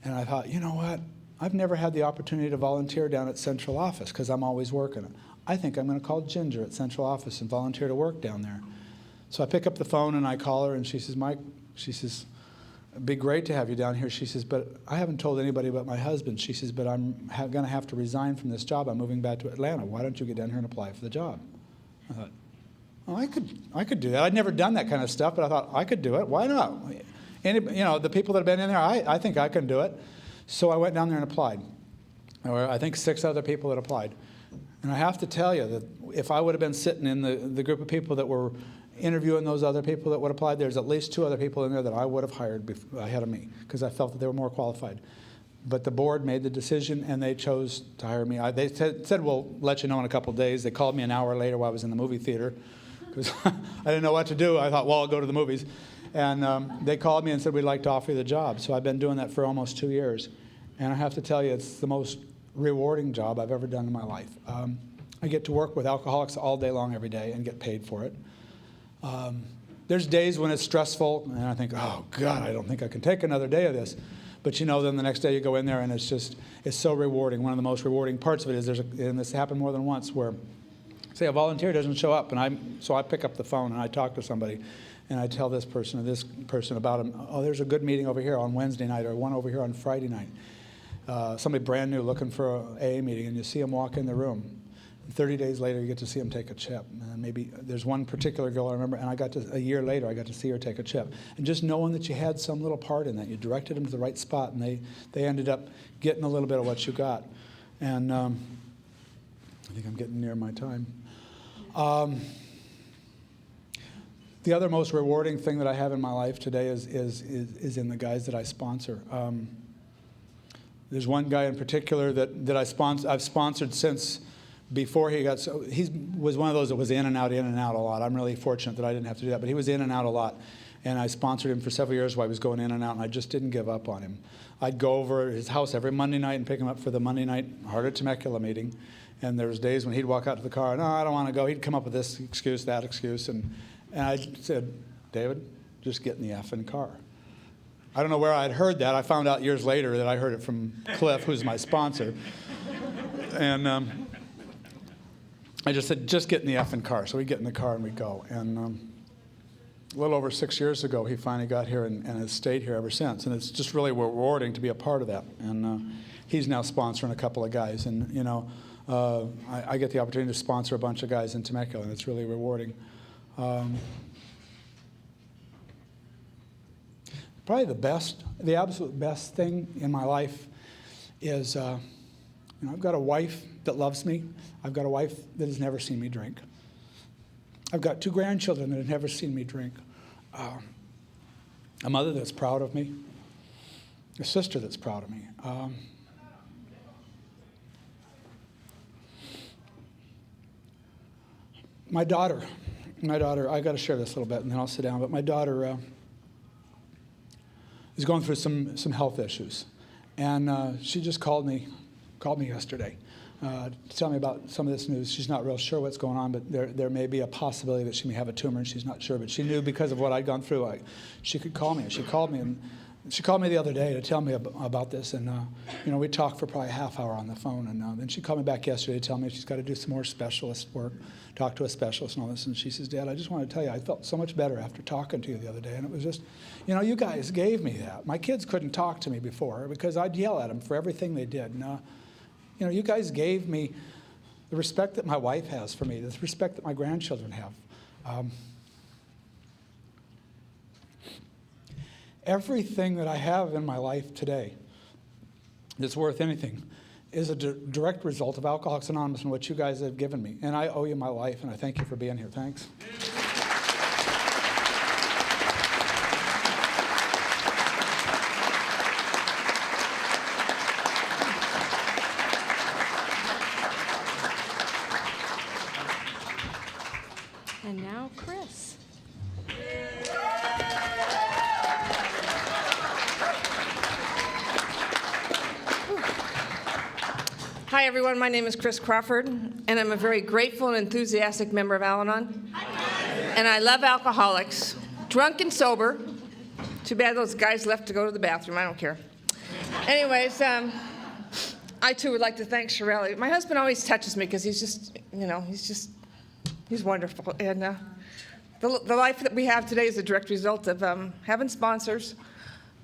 And I thought, you know what? I've never had the opportunity to volunteer down at Central Office because I'm always working. I think I'm going to call Ginger at Central Office and volunteer to work down there. So I pick up the phone and I call her, and she says, Mike, she says, it'd be great to have you down here. She says, but I haven't told anybody about my husband. She says, but I'm going to have to resign from this job. I'm moving back to Atlanta. Why don't you get down here and apply for the job? I thought, well, I could do that. I'd never done that kind of stuff, but I thought I could do it. Why not? The people that have been in there, I think I can do it. So I went down there and applied. There were, I think, 6 other people that applied. And I have to tell you that if I would have been sitting in the group of people that were interviewing those other people that would apply, there's at least 2 other people in there that I would have hired ahead of me because I felt that they were more qualified. But the board made the decision, and they chose to hire me. They said, we'll let you know in a couple of days. They called me an hour later while I was in the movie theater because I didn't know what to do. I thought, well, I'll go to the movies. And they called me and said, we'd like to offer you the job. So I've been doing that for almost 2 years. And I have to tell you, it's the most rewarding job I've ever done in my life. I get to work with alcoholics all day long every day and get paid for it. There's days when it's stressful, and I think, oh, God, I don't think I can take another day of this. But, then the next day you go in there, and it's so rewarding. One of the most rewarding parts of it is and this happened more than once, where, say, a volunteer doesn't show up, so I pick up the phone, and I talk to somebody, and I tell this person or this person about him, oh, there's a good meeting over here on Wednesday night, or one over here on Friday night. Somebody brand new looking for an AA meeting, and you see them walk in the room. 30 days later, you get to see them take a chip. And maybe there's one particular girl I remember, and a year later, I got to see her take a chip. And just knowing that you had some little part in that, you directed them to the right spot, and they ended up getting a little bit of what you got. And I think I'm getting near my time. The other most rewarding thing that I have in my life today is in the guys that I sponsor. There's one guy in particular that I've sponsored since before he got, so he was one of those that was in and out a lot. I'm really fortunate that I didn't have to do that, but he was in and out a lot. And I sponsored him for several years while he was going in and out, and I just didn't give up on him. I'd go over to his house every Monday night and pick him up for the Monday night Heart of Temecula meeting. And there was days when he'd walk out to the car, no, I don't want to go. He'd come up with this excuse, that excuse. And I said, David, just get in the effing car. I don't know where I'd heard that. I found out years later that I heard it from Cliff, who's my sponsor. And I just said, just get in the effing car. So we get in the car and we go. And a little over 6 years ago, he finally got here and has stayed here ever since. And it's just really rewarding to be a part of that. And he's now sponsoring a couple of guys. And, you know, I get the opportunity to sponsor a bunch of guys in Temecula, and it's really rewarding. Probably the absolute best thing in my life is, you know, I've got a wife that loves me. I've got a wife that has never seen me drink. I've got 2 grandchildren that have never seen me drink. A mother that's proud of me. A sister that's proud of me. My daughter, I got to share this a little bit and then I'll sit down, but my daughter is going through some health issues. And she just called me yesterday to tell me about some of this news. She's not real sure what's going on, but there may be a possibility that she may have a tumor, and she's not sure. But she knew because of what I'd gone through, she could call me. And she called me the other day to tell me about this. And you know, we talked for probably a half hour on the phone. And then she called me back yesterday to tell me she's got to do some more specialist work, talk to a specialist and all this. And she says, Dad, I just want to tell you, I felt so much better after talking to you the other day. And it was just, you know, you guys gave me that. My kids couldn't talk to me before because I'd yell at them for everything they did. And, you know, you guys gave me the respect that my wife has for me, the respect that my grandchildren have. Everything that I have in my life today that's worth anything is a direct result of Alcoholics Anonymous and what you guys have given me. And I owe you my life, and I thank you for being here. Thanks. And now, Chris. Hi, everyone. My name is Chris Crawford, and I'm a very grateful and enthusiastic member of Al-Anon. And I love alcoholics, drunk and sober. Too bad those guys left to go to the bathroom. I don't care. Anyways, I, too, would like to thank Shirley. My husband always touches me because he's just, you know, he's wonderful. And the life that we have today is a direct result of having sponsors,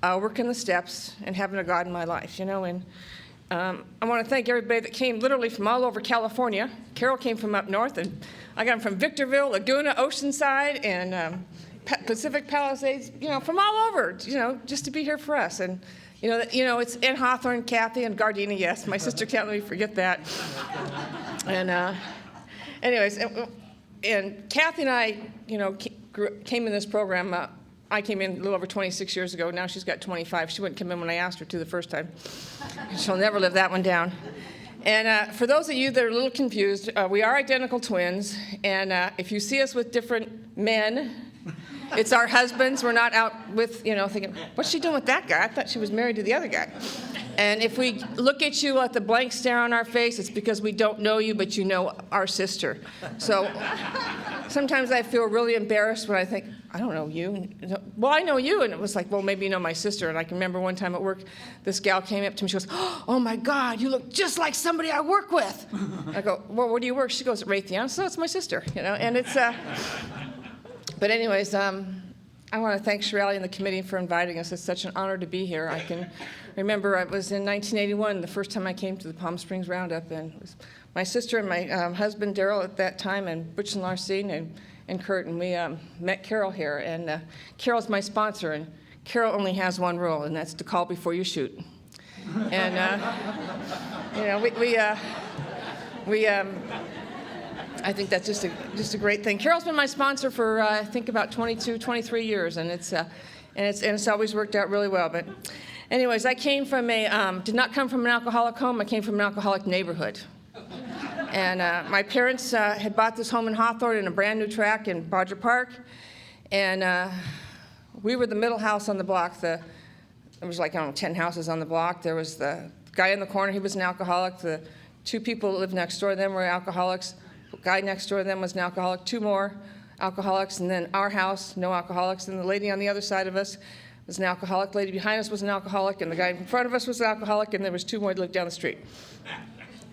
working the steps, and having a God in my life, you know. And I want to thank everybody that came literally from all over California. Carol came from up north, and I got them from Victorville, Laguna, Oceanside, and Pacific Palisades, you know, from all over, you know, just to be here for us. And, you know, it's in Hawthorne, Kathy, and Gardena, yes. My sister can't let me forget that. And anyways, and Kathy and I, you know, came in this program. I came in a little over 26 years ago. Now she's got 25. She wouldn't come in when I asked her to the first time. She'll never live that one down. And for those of you that are a little confused, we are identical twins. And if you see us with different men, it's our husbands. We're not out with, you know, thinking, what's she doing with that guy? I thought she was married to the other guy. And if we look at you with the blank stare on our face, it's because we don't know you, but you know our sister. So sometimes I feel really embarrassed when I think, I don't know you. Well, I know you. And it was like, well, maybe you know my sister. And I can remember one time at work, this gal came up to me. She goes, oh, my God, you look just like somebody I work with. I go, well, where do you work? She goes, at Raytheon. So it's my sister, you know. And it's, but anyways, I want to thank Shirley and the committee for inviting us. It's such an honor to be here. I can remember it was in 1981, the first time I came to the Palm Springs Roundup, and it was my sister and my husband, Daryl, at that time, and Butch and Larcene and Kurt, and we met Carol here. And Carol's my sponsor, and Carol only has one rule, and that's to call before you shoot. And, you know, I think that's just a great thing. Carol's been my sponsor for I think about 22, 23 years, and it's always worked out really well. But, anyways, I came from did not come from an alcoholic home. I came from an alcoholic neighborhood, and my parents had bought this home in Hawthorne in a brand new tract in Bodger Park, and we were the middle house on the block. There was like, I don't know, 10 houses on the block. There was the guy in the corner. He was an alcoholic. The two people that lived next door to them were alcoholics. The guy next door to them was an alcoholic. Two more alcoholics. And then our house, no alcoholics. And the lady on the other side of us was an alcoholic. The lady behind us was an alcoholic. And the guy in front of us was an alcoholic. And there was two more that lived down the street.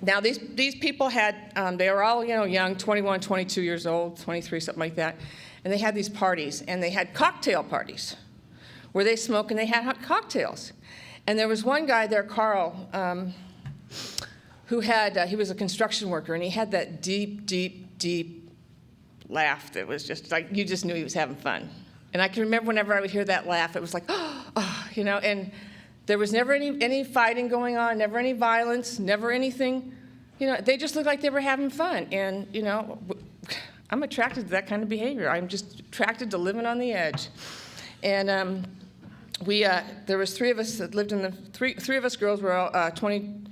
Now, these people had, they were all, young, 21, 22 years old, 23, something like that. And they had these parties. And they had cocktail parties where they smoked and they had hot cocktails. And there was one guy there, Carl, who had, he was a construction worker, and he had that deep, deep, deep laugh that was just like, you just knew he was having fun. And I can remember whenever I would hear that laugh, it was like, and there was never any fighting going on, never any violence, never anything, they just looked like they were having fun. And, I'm attracted to that kind of behavior. I'm just attracted to living on the edge. And there was three of us that lived in the, three of us girls were all 20,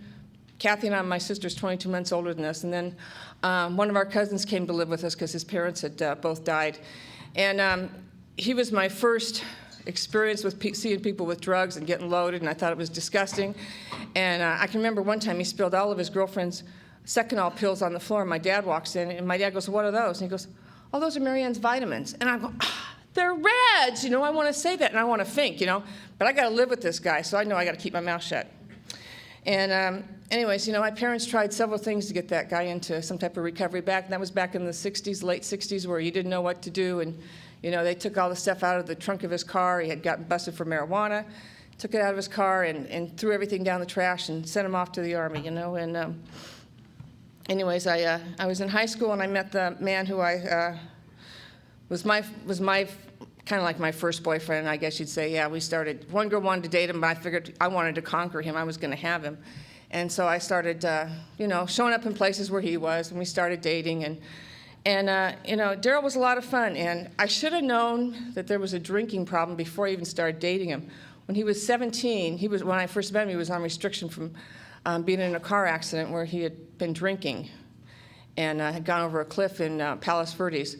Kathy and I, my sister's 22 months older than us, and then one of our cousins came to live with us because his parents had both died. And he was my first experience with seeing people with drugs and getting loaded, and I thought it was disgusting. And I can remember one time he spilled all of his girlfriend's Seconal pills on the floor, and my dad walks in, and my dad goes, "What are those?" And he goes, "Oh, those are Marianne's vitamins." And I go, "They're reds, I want to say that, and I want to think, but I got to live with this guy, so I know I got to keep my mouth shut." And anyways, my parents tried several things to get that guy into some type of recovery back. And that was back in the 60s, late 60s, where he didn't know what to do. And, they took all the stuff out of the trunk of his car. He had gotten busted for marijuana, took it out of his car and threw everything down the trash and sent him off to the Army, And anyways, I was in high school, and I met the man who I was my kind of like my first boyfriend, I guess you'd say. Yeah, we started, one girl wanted to date him, but I figured I wanted to conquer him. I was going to have him. And so I started, showing up in places where he was, and we started dating. And Daryl was a lot of fun. And I should have known that there was a drinking problem before I even started dating him. When he was 17, when I first met him, he was on restriction from being in a car accident where he had been drinking and had gone over a cliff in Palos Verdes.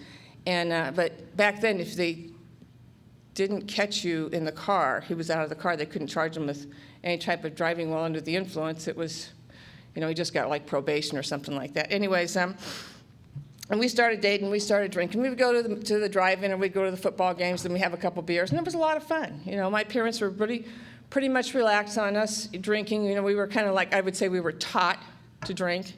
And but back then, if they didn't catch you in the car, he was out of the car, they couldn't charge him with any type of driving while under the influence. It was, he just got like probation or something like that. Anyways, and we started dating, we started drinking. We would go to the drive-in, and we'd go to the football games, and we'd have a couple beers, and it was a lot of fun. My parents were pretty much relaxed on us drinking. We were kind of like, I would say we were taught to drink,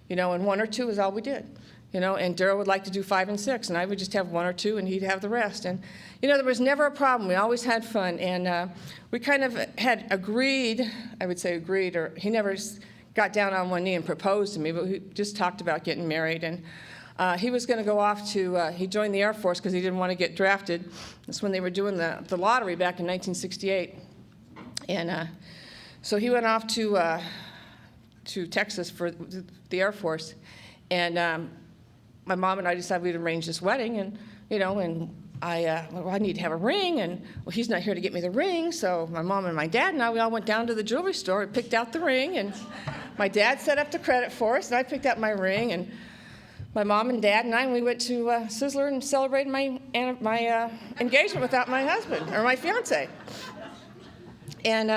and one or two was all we did. And Daryl would like to do 5 and 6, and I would just have 1 or 2, and he'd have the rest. And, there was never a problem. We always had fun. And we kind of had agreed, or he never got down on one knee and proposed to me, but we just talked about getting married. And he was going to go off to, he joined the Air Force because he didn't want to get drafted. That's when they were doing the lottery back in 1968. And so he went off to Texas for the Air Force. And my mom and I decided we'd arrange this wedding, and I need to have a ring, and he's not here to get me the ring, so my mom and my dad and I, we all went down to the jewelry store and picked out the ring, and my dad set up the credit for us, and I picked out my ring, and my mom and dad and I, we went to Sizzler and celebrated my engagement without my husband, or my fiance. And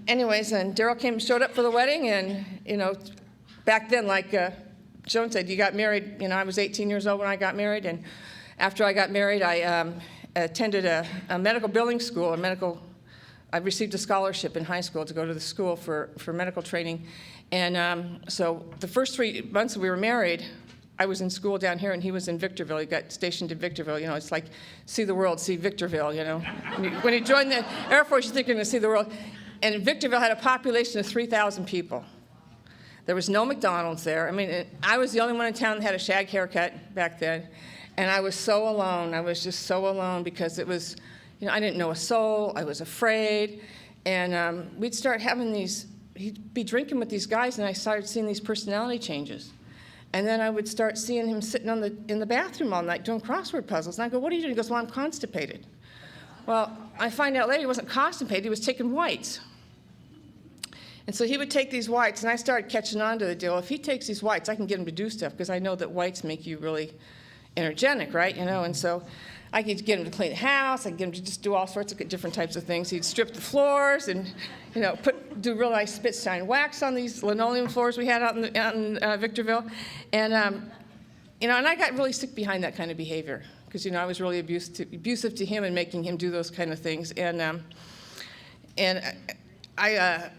anyways, and Daryl showed up for the wedding, and, back then, like Joan said, you got married, I was 18 years old when I got married, and after I got married, I attended a medical billing school, I received a scholarship in high school to go to the school for medical training, and so the first 3 months we were married, I was in school down here, and he was in Victorville. He got stationed in Victorville. You know, it's like see the world, see Victorville, you know. When you join the Air Force, you think you're going to see the world. And Victorville had a population of 3,000 people. There was no McDonald's there. I mean, I was the only one in town that had a shag haircut back then. And I was so alone. I was just so alone because it was, you know, I didn't know a soul. I was afraid. And we'd start having these, he'd be drinking with these guys, and I started seeing these personality changes. And then I would start seeing him sitting in the bathroom all night doing crossword puzzles. And I go, what are you doing? He goes, well, I'm constipated. Well, I find out later he wasn't constipated. He was taking whites. And so he would take these whites, and I started catching on to the deal. If he takes these whites, I can get him to do stuff, because I know that whites make you really energetic, right? You know, and so I could get him to clean the house. I could get him to just do all sorts of different types of things. He'd strip the floors and, you know, do real nice spit-shine wax on these linoleum floors we had out in Victorville. And, you know, and I got really sick behind that kind of behavior, because, you know, I was really abusive to him and making him do those kind of things. And I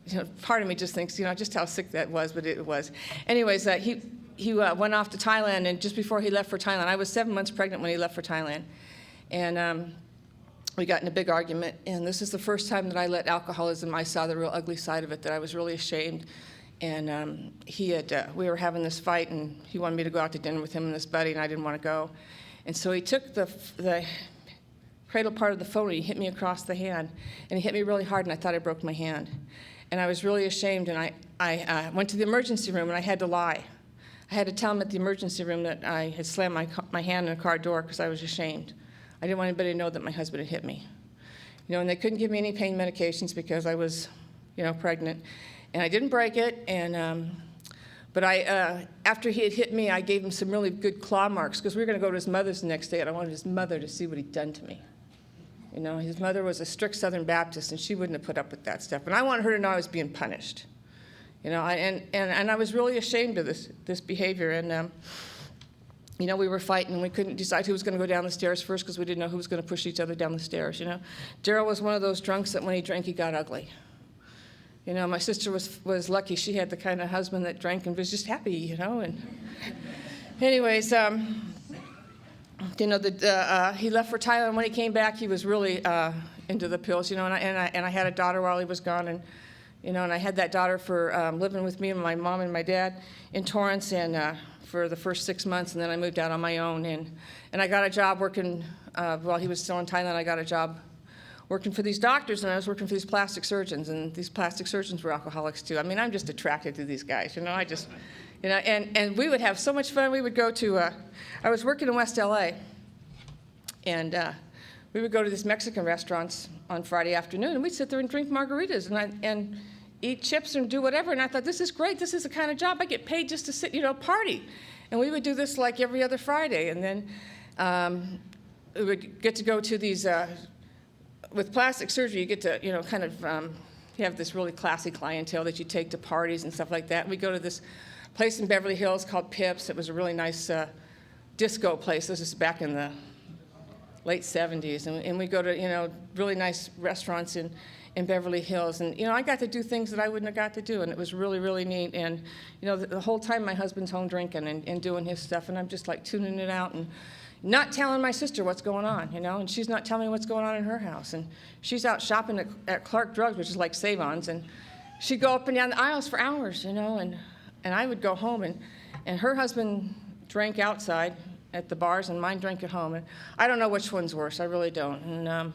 you know, part of me just thinks, you know, just how sick that was, but it was. Anyways, he went off to Thailand, and just before he left for Thailand, I was 7 months pregnant when he left for Thailand. And we got in a big argument, and this is the first time that I let alcoholism, I saw the real ugly side of it, that I was really ashamed. And we were having this fight, and he wanted me to go out to dinner with him and this buddy, and I didn't want to go. And so he took the cradle part of the phone, and he hit me across the hand, and he hit me really hard, and I thought I broke my hand. And I was really ashamed, and I went to the emergency room, and I had to lie. I had to tell him at the emergency room that I had slammed my hand in a car door because I was ashamed. I didn't want anybody to know that my husband had hit me. You know, and they couldn't give me any pain medications because I was, you know, pregnant. And I didn't break it, but after he had hit me, I gave him some really good claw marks, because we were going to go to his mother's the next day, and I wanted his mother to see what he'd done to me. You know, his mother was a strict Southern Baptist, and she wouldn't have put up with that stuff. And I wanted her to know I was being punished. You know, and I was really ashamed of this behavior. And, you know, we were fighting, and we couldn't decide who was going to go down the stairs first, because we didn't know who was going to push each other down the stairs, you know. Daryl was one of those drunks that when he drank, he got ugly. You know, my sister was lucky. She had the kind of husband that drank and was just happy, you know. And anyways, you know, he left for Thailand. When he came back, he was really into the pills, you know. And I had a daughter while he was gone, and you know, and I had that daughter for living with me and my mom and my dad in Torrance, and for the first 6 months, and then I moved out on my own, and I got a job working while he was still in Thailand. I got a job working for these doctors, and I was working for these plastic surgeons, and these plastic surgeons were alcoholics too. I mean, I'm just attracted to these guys, you know. I just, you know, and we would have so much fun. We would go to, I was working in West LA, and we would go to these Mexican restaurants on Friday afternoon, and we'd sit there and drink margaritas and eat chips and do whatever. And I thought, this is great. This is the kind of job I get paid just to sit, you know, party. And we would do this like every other Friday. And then we would get to go to these, with plastic surgery, you get to, you know, kind of, you have this really classy clientele that you take to parties and stuff like that. And we go to this place in Beverly Hills called Pips. It was a really nice disco place. This is back in the late 70s. And we go to, you know, really nice restaurants in Beverly Hills. And, you know, I got to do things that I wouldn't have got to do, and it was really, really neat. And, you know, the whole time my husband's home drinking and doing his stuff, and I'm just like tuning it out and not telling my sister what's going on, you know, and she's not telling me what's going on in her house. And she's out shopping at Clark Drugs, which is like Save-Ons, and she'd go up and down the aisles for hours, you know, and I would go home, and her husband drank outside at the bars, and mine drank at home. And I don't know which one's worse. I really don't. And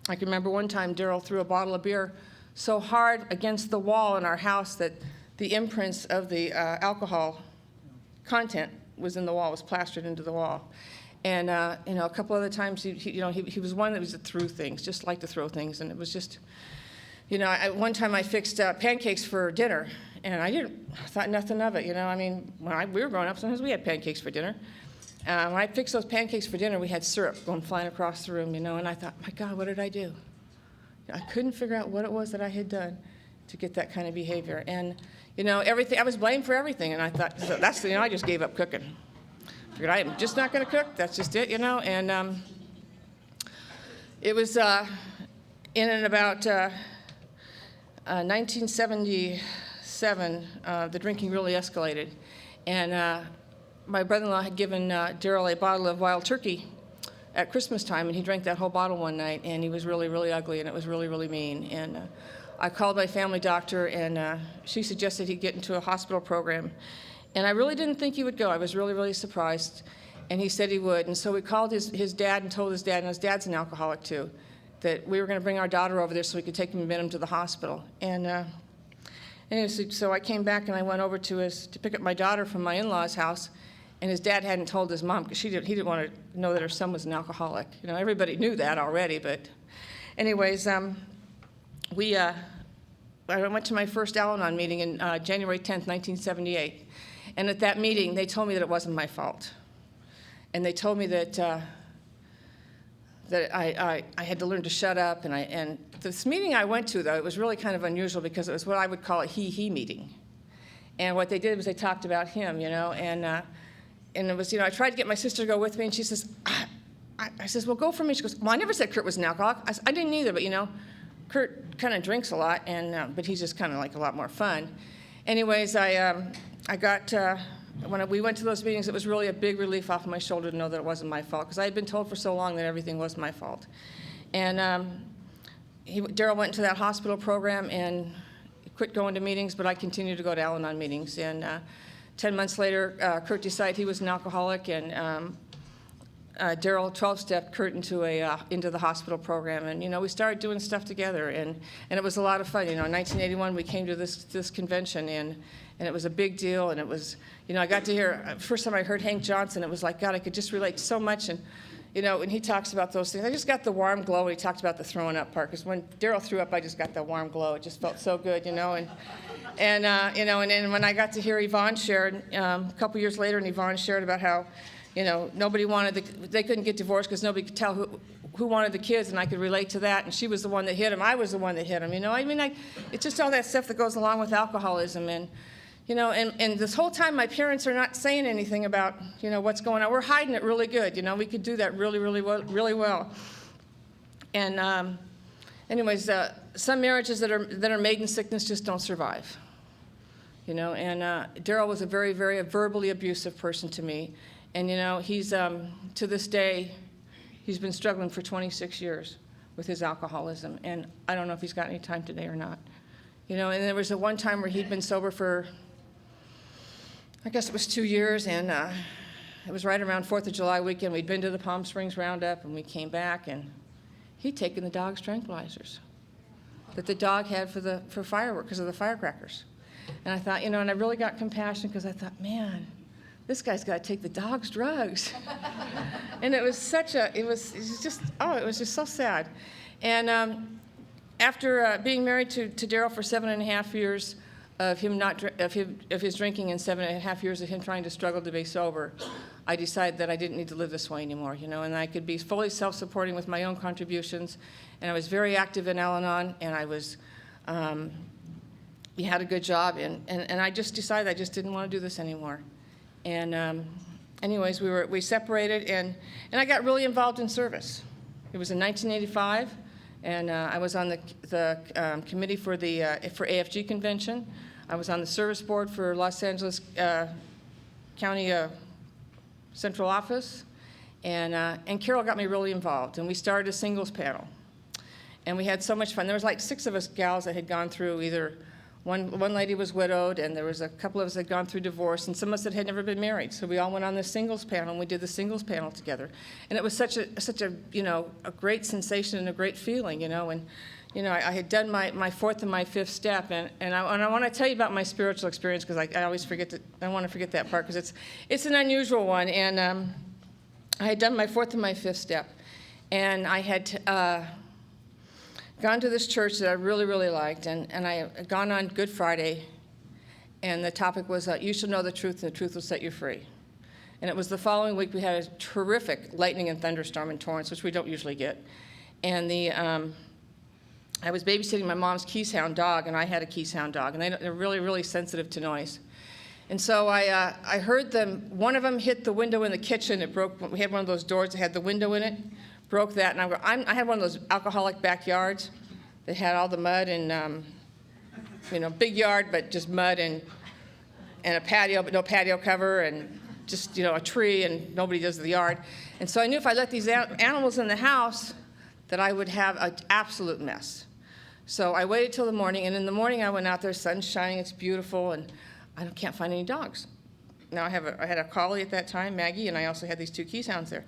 I can remember one time Daryl threw a bottle of beer so hard against the wall in our house that the imprints of the alcohol content was in the wall, was plastered into the wall. And you know, a couple other times, he was one that was that threw things, just liked to throw things. And it was just, you know, one time I fixed pancakes for dinner, and I thought nothing of it, you know. I mean, when we were growing up, sometimes we had pancakes for dinner. When I fixed those pancakes for dinner, we had syrup going flying across the room, you know, and I thought, my God, what did I do? I couldn't figure out what it was that I had done to get that kind of behavior. And, you know, everything, I was blamed for everything, and I thought, so that's, you know, I just gave up cooking. Figured I'm just not going to cook, that's just it, you know. And it was in and about 1977, the drinking really escalated. And my brother-in-law had given Daryl a bottle of wild turkey at Christmas time, and he drank that whole bottle one night, and he was really, really ugly, and it was really, really mean. And I called my family doctor, and she suggested he get into a hospital program. And I really didn't think he would go. I was really, really surprised. And he said he would. And so we called his dad and told his dad, and his dad's an alcoholic too, that we were going to bring our daughter over there so we could take him and admit him to the hospital. And anyway, so I came back and I went over to pick up my daughter from my in-laws' house, and his dad hadn't told his mom because he didn't want to know that her son was an alcoholic. You know, everybody knew that already, but anyways, I went to my first Al-Anon meeting in January 10th, 1978, and at that meeting they told me that it wasn't my fault, and they told me that I had to learn to shut up, and this meeting I went to, though, it was really kind of unusual because it was what I would call a he meeting. And what they did was they talked about him, you know, and it was, you know, I tried to get my sister to go with me, and she says, I says, well, go for me. She goes, well, I never said Kurt was an alcoholic. I didn't either, but, you know, Kurt kind of drinks a lot, but he's just kind of like a lot more fun. Anyways, I got, when we went to those meetings, it was really a big relief off my shoulder to know that it wasn't my fault, because I had been told for so long that everything was my fault. And Daryl went into that hospital program and quit going to meetings, but I continued to go to Al-Anon meetings. And 10 months later, Kurt decided he was an alcoholic, and Daryl 12-stepped Kurt into the hospital program, and you know, we started doing stuff together, and it was a lot of fun. You know, in 1981 we came to this convention, and it was a big deal, and it was, you know, I got to hear, first time I heard Hank Johnson, it was like, God, I could just relate so much. And you know, when he talks about those things, I just got the warm glow when he talked about the throwing up part, because when Daryl threw up, I just got the warm glow. It just felt so good, you know. And you know, and then when I got to hear Yvonne share, a couple years later, and Yvonne shared about how, you know, they couldn't get divorced because nobody could tell who wanted the kids, and I could relate to that. And she was the one that hit him. I was the one that hit him. You know, I mean, it's just all that stuff that goes along with alcoholism, and you know, and this whole time my parents are not saying anything about, you know, what's going on. We're hiding it really good. You know, we could do that really, really well. And anyways, some marriages that are made in sickness just don't survive. You know, and Daryl was a very, very verbally abusive person to me. And, you know, he's, to this day, he's been struggling for 26 years with his alcoholism. And I don't know if he's got any time today or not. You know, and there was one time where he'd been sober for, I guess it was 2 years, and it was right around 4th of July weekend. We'd been to the Palm Springs Roundup, and we came back, and he'd taken the dog's tranquilizers that the dog had for fireworks, because of the firecrackers. And I thought, you know, and I really got compassion, because I thought, man, this guy's got to take the dog's drugs. And it was it was just so sad. And after being married to Daryl for 7.5 years of his drinking, and 7.5 years of him trying to struggle to be sober, I decided that I didn't need to live this way anymore, you know, and I could be fully self-supporting with my own contributions. And I was very active in Al-Anon, and I was, he had a good job, and I just decided I just didn't want to do this anymore. And anyways, we separated, and I got really involved in service. It was in 1985, and I was on the committee for AFG convention. I was on the service board for Los Angeles County Central Office, and Carol got me really involved, and we started a singles panel, and we had so much fun. There was like 6 of us gals that had gone through either. One lady was widowed, and there was a couple of us that had gone through divorce, and some of us that had never been married. So we all went on the singles panel, and we did the singles panel together. And it was such a you know, a great sensation and a great feeling, you know. And you know, I had done my 4th and my 5th step, and I want to tell you about my spiritual experience, because I always forget I want to forget that part, because it's an unusual one. And I had done my 4th and my 5th step, and I had gone to this church that I really, really liked, and I had gone on Good Friday, and the topic was, you shall know the truth, and the truth will set you free. And it was the following week we had a terrific lightning and thunderstorm in Torrance, which we don't usually get. And I was babysitting my mom's Keeshond dog, and I had a Keeshond dog, and they're really, really sensitive to noise. And so I heard one of them hit the window in the kitchen. It broke. We had one of those doors that had the window in it. Broke that, and I had one of those alcoholic backyards that had all the mud and, you know, big yard, but just mud and and a patio, but no patio cover, and just, a tree, and nobody does the yard. And so I knew if I let these animals in the house that I would have an absolute mess. So I waited till the morning, and in the morning I went out there, sun's shining, it's beautiful, and I can't find any dogs. Now I had a collie at that time, Maggie, and I also had these 2 Keeshonds there.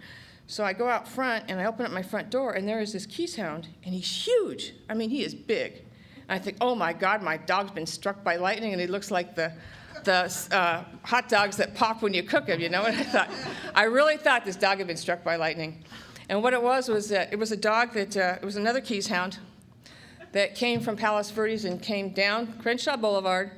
So I go out front, and I open up my front door, and there is this Keeshond, and he's huge. I mean, he is big. And I think, oh my God, my dog's been struck by lightning, and he looks like the hot dogs that pop when you cook them, And I really thought this dog had been struck by lightning. And what it was that it was a dog that, it was another Keeshond that came from Palos Verdes and came down Crenshaw Boulevard,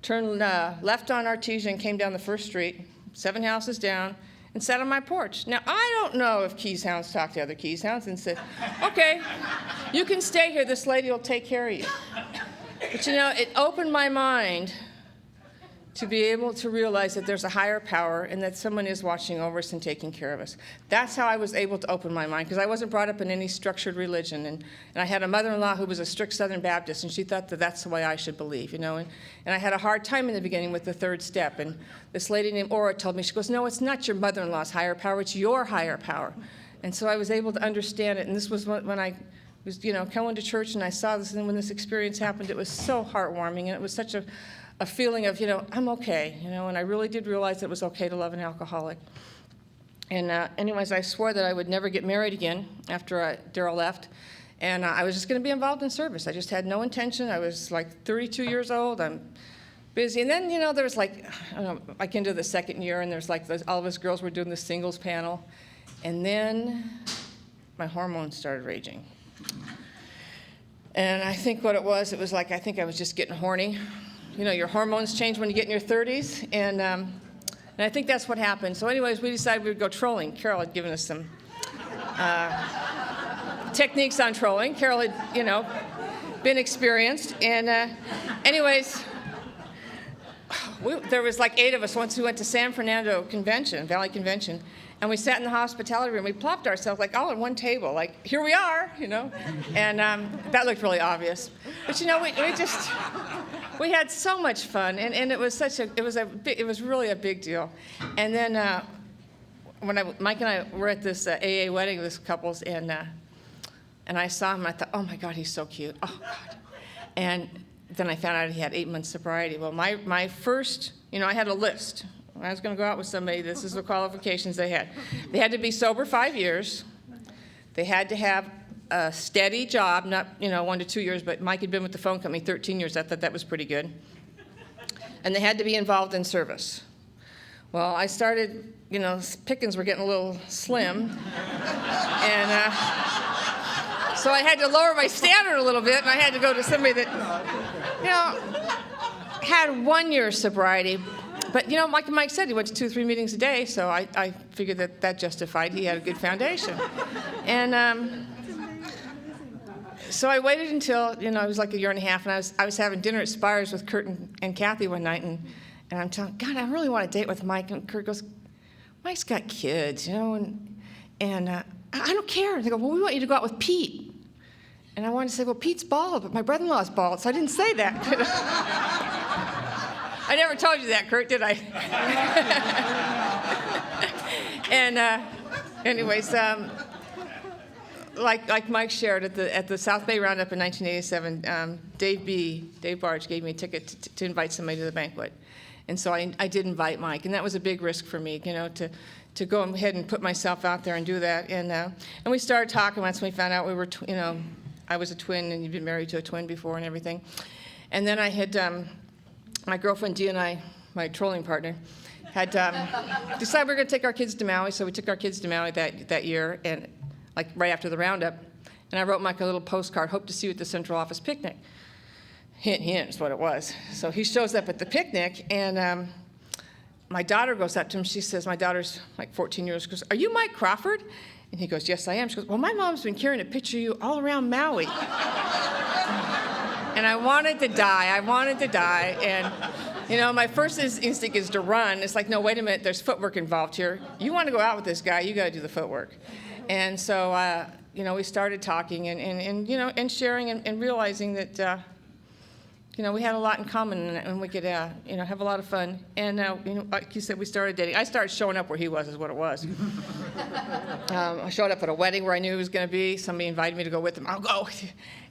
turned left on Artesia and came down the first street, 7 houses down, and sat on my porch. Now, I don't know if Keeshonds talk to other Keeshonds and said, okay, you can stay here, this lady will take care of you. But it opened my mind to be able to realize that there's a higher power and that someone is watching over us and taking care of us. That's how I was able to open my mind, because I wasn't brought up in any structured religion. And I had a mother-in-law who was a strict Southern Baptist, and she thought that that's the way I should believe, And I had a hard time in the beginning with the 3rd step. And this lady named Ora told me, she goes, no, it's not your mother-in-law's higher power, it's your higher power. And so I was able to understand it. And this was when I was, coming to church and I saw this, and when this experience happened, it was so heartwarming, and it was such a feeling of, I'm okay, and I really did realize it was okay to love an alcoholic. And anyways, I swore that I would never get married again after Daryl left, and I was just going to be involved in service. I just had no intention. I was like 32 years old. I'm busy. And then, there was like into the 2nd year, and there's like all of us girls were doing the singles panel, and then my hormones started raging. And I think what it was like I think I was just getting horny. Your hormones change when you get in your 30s, and I think that's what happened. So anyways, we decided we would go trolling. Carol had given us some techniques on trolling. Carol had, been experienced. And anyways, there was like 8 of us once we went to San Fernando Convention, Valley Convention, and we sat in the hospitality room. We plopped ourselves like all at one table, like, here we are, And that looked really obvious. But, we had so much fun, and it was it was really a big deal. And then when Mike and I were at this AA wedding of this couple's, and I saw him, I thought, oh my God, he's so cute. Oh God. And then I found out he had 8 months sobriety. Well, my first, I had a list. When I was going to go out with somebody, this is the qualifications they had. They had to be sober 5 years. They had to have a steady job, not 1 to 2 years, but Mike had been with the phone company 13 years. I thought that was pretty good. And they had to be involved in service. Well, I started, pickings were getting a little slim, and so I had to lower my standard a little bit, and I had to go to somebody that, had 1 year sobriety. But, like Mike said, he went to 2 or 3 meetings a day, so I figured that justified he had a good foundation. And so I waited until, it was like 1.5 years, and I was having dinner at Spires with Kurt and Kathy one night, and I'm telling, God, I really want to date with Mike. And Kurt goes, Mike's got kids, and I don't care. And they go, well, we want you to go out with Pete. And I wanted to say, well, Pete's bald, but my brother-in-law's bald, so I didn't say that. I never told you that, Kurt, did I? And anyways, like Mike shared at the South Bay Roundup in 1987, Dave Barge gave me a ticket to invite somebody to the banquet, and so I did invite Mike, and that was a big risk for me, to go ahead and put myself out there and do that, and we started talking once we found out we were, I was a twin, and you'd been married to a twin before and everything, and then I had my girlfriend Dee and I, my trolling partner, had decided we were going to take our kids to Maui, so we took our kids to Maui that year, and like right after the roundup, and I wrote Mike a little postcard, hope to see you at the central office picnic. Hint, hint is what it was. So he shows up at the picnic, and my daughter goes up to him. She says, my daughter's like 14 years old, goes, are you Mike Crawford? And he goes, yes, I am. She goes, well, my mom's been carrying a picture of you all around Maui. And I wanted to die. And, my first instinct is to run. It's like, no, wait a minute, there's footwork involved here. You want to go out with this guy, you got to do the footwork. And so, we started talking and sharing and realizing that, we had a lot in common, and we could, have a lot of fun. And, like you said, we started dating. I started showing up where he was, is what it was. I showed up at a wedding where I knew he was going to be. Somebody invited me to go with him. I'll go.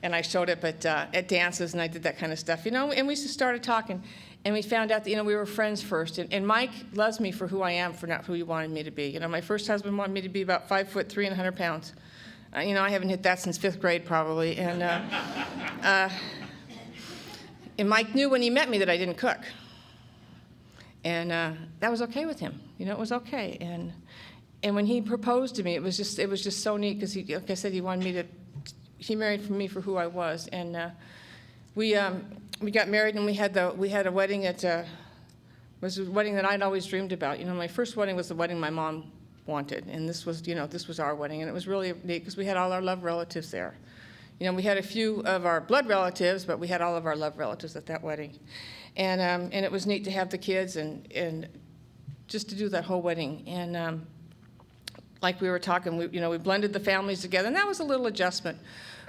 And I showed up at dances, and I did that kind of stuff, and we just started talking. And we found out that, we were friends first. And Mike loves me for who I am, for not who he wanted me to be. My first husband wanted me to be about 5'3" and 100 pounds. I haven't hit that since 5th grade, probably. And Mike knew when he met me that I didn't cook. And that was okay with him. It was okay. And when he proposed to me, it was just so neat because like I said, he married me for who I was. And we got married, and we had a wedding was a wedding that I'd always dreamed about. My first wedding was the wedding my mom wanted, and this was our wedding, and it was really neat because we had all our love relatives there. We had a few of our blood relatives, but we had all of our love relatives at that wedding. And it was neat to have the kids and just to do that whole wedding. And like we were talking, we blended the families together, and that was a little adjustment.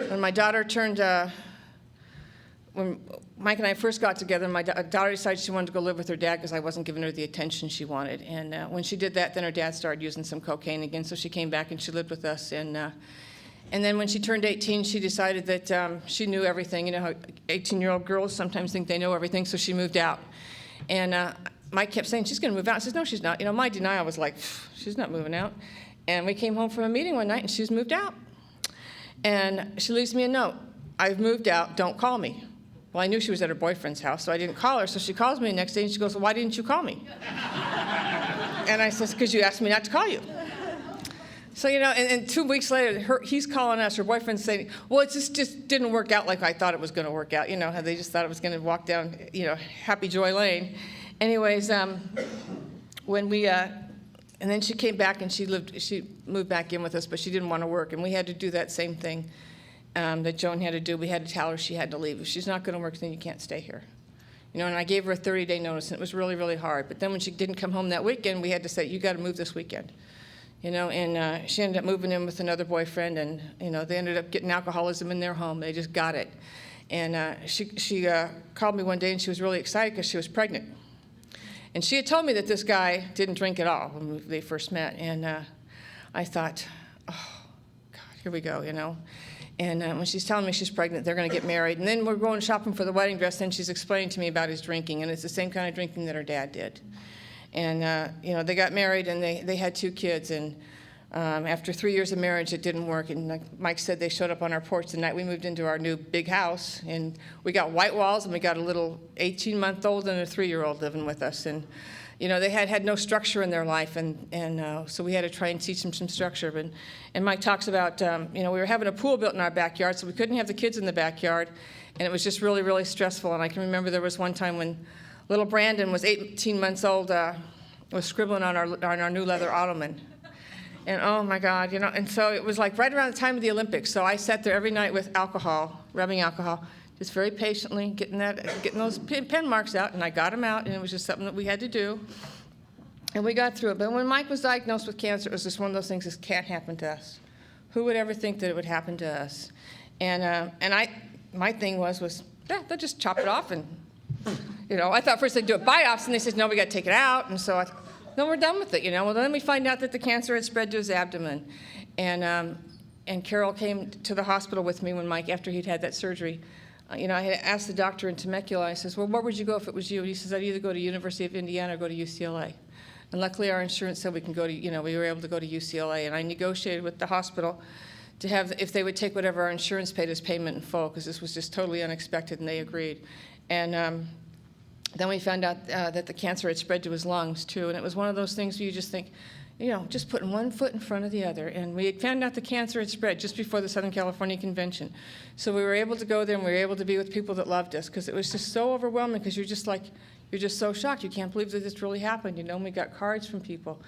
When my daughter when Mike and I first got together, my daughter decided she wanted to go live with her dad because I wasn't giving her the attention she wanted. And when she did that, then her dad started using some cocaine again, so she came back and she lived with us. And then when she turned 18, she decided that she knew everything. How 18-year-old girls sometimes think they know everything, so she moved out. And Mike kept saying, she's going to move out. I says, no, she's not. My denial was like, she's not moving out. And we came home from a meeting one night, and she's moved out. And she leaves me a note. I've moved out. Don't call me. Well, I knew she was at her boyfriend's house, so I didn't call her. So she calls me the next day, and she goes, well, why didn't you call me? And I says, because you asked me not to call you. So, and 2 weeks later, he's calling us, her boyfriend's saying, well, it just didn't work out like I thought it was going to work out. How they just thought it was going to walk down, Happy Joy Lane. Anyways, when we, and then she came back and she moved back in with us, but she didn't want to work. And we had to do that same thing that Joan had to do. We had to tell her she had to leave. If she's not going to work, then you can't stay here. And I gave her a 30-day notice, and it was really, really hard. But then when she didn't come home that weekend, we had to say, you got to move this weekend. And she ended up moving in with another boyfriend, and, they ended up getting alcoholism in their home. They just got it. And she called me one day, and she was really excited because she was pregnant. And she had told me that this guy didn't drink at all when they first met. And I thought, oh, God, here we go, And when she's telling me she's pregnant, they're going to get married. And then we're going shopping for the wedding dress, and she's explaining to me about his drinking, and it's the same kind of drinking that her dad did. And, they got married, and they had 2 kids. And after 3 years of marriage, it didn't work. And like Mike said, they showed up on our porch the night we moved into our new big house. And we got white walls, and we got a little 18-month-old and a 3-year-old living with us. And, they had no structure in their life. And so we had to try and teach them some structure. And Mike talks about, we were having a pool built in our backyard, so we couldn't have the kids in the backyard. And it was just really, really stressful. And I can remember there was one time when little Brandon was 18 months old, was scribbling on our new leather ottoman. And oh my God, and so it was like right around the time of the Olympics. So I sat there every night with alcohol, rubbing alcohol, just very patiently getting those pen marks out, and I got them out, and it was just something that we had to do. And we got through it. But when Mike was diagnosed with cancer, it was just one of those things that can't happen to us. Who would ever think that it would happen to us? And my thing was they'll just chop it off, and I thought first they'd do a biopsy, and they said, no, we got to take it out. And so I thought, no, we're done with it, Well, then we find out that the cancer had spread to his abdomen. And Carol came to the hospital with me when Mike, after he'd had that surgery. I had asked the doctor in Temecula, I says, well, where would you go if it was you? And he says, I'd either go to University of Indiana or go to UCLA. And luckily our insurance said we can go to, we were able to go to UCLA. And I negotiated with the hospital to have, if they would take whatever our insurance paid as payment in full, because this was just totally unexpected, and they agreed. And then we found out that the cancer had spread to his lungs, too. And it was one of those things where you just think, just putting one foot in front of the other. And we had found out the cancer had spread just before the Southern California Convention. So we were able to go there, and we were able to be with people that loved us, because it was just so overwhelming, because you're just so shocked. You can't believe that this really happened, And we got cards from people.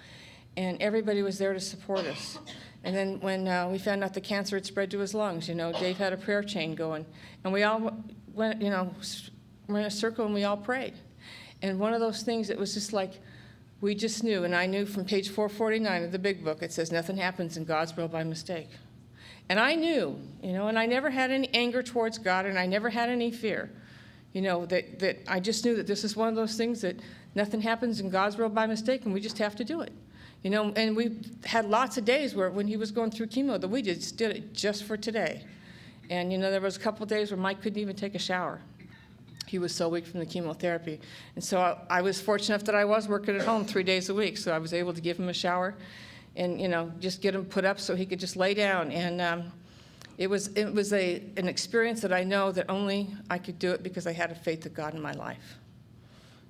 And everybody was there to support us. And then when we found out the cancer had spread to his lungs, Dave had a prayer chain going. And we all went, we're in a circle, and we all prayed. And one of those things, it was just like, we just knew, and I knew from page 449 of the big book, it says nothing happens in God's will by mistake. And I knew, and I never had any anger towards God, and I never had any fear. you know, that I just knew that this is one of those things that nothing happens in God's world by mistake, and we just have to do it. You know, and we had lots of days where when he was going through chemo that we just did it just for today. And, you know, there was a couple of days where Mike couldn't even take a shower. He was so weak from the chemotherapy. And so I was fortunate enough that I was working at home 3 days a week, so I was able to give him a shower and, you know, just get him put up so he could just lay down. And it was an experience that I know that only I could do it because I had a faith of God in my life.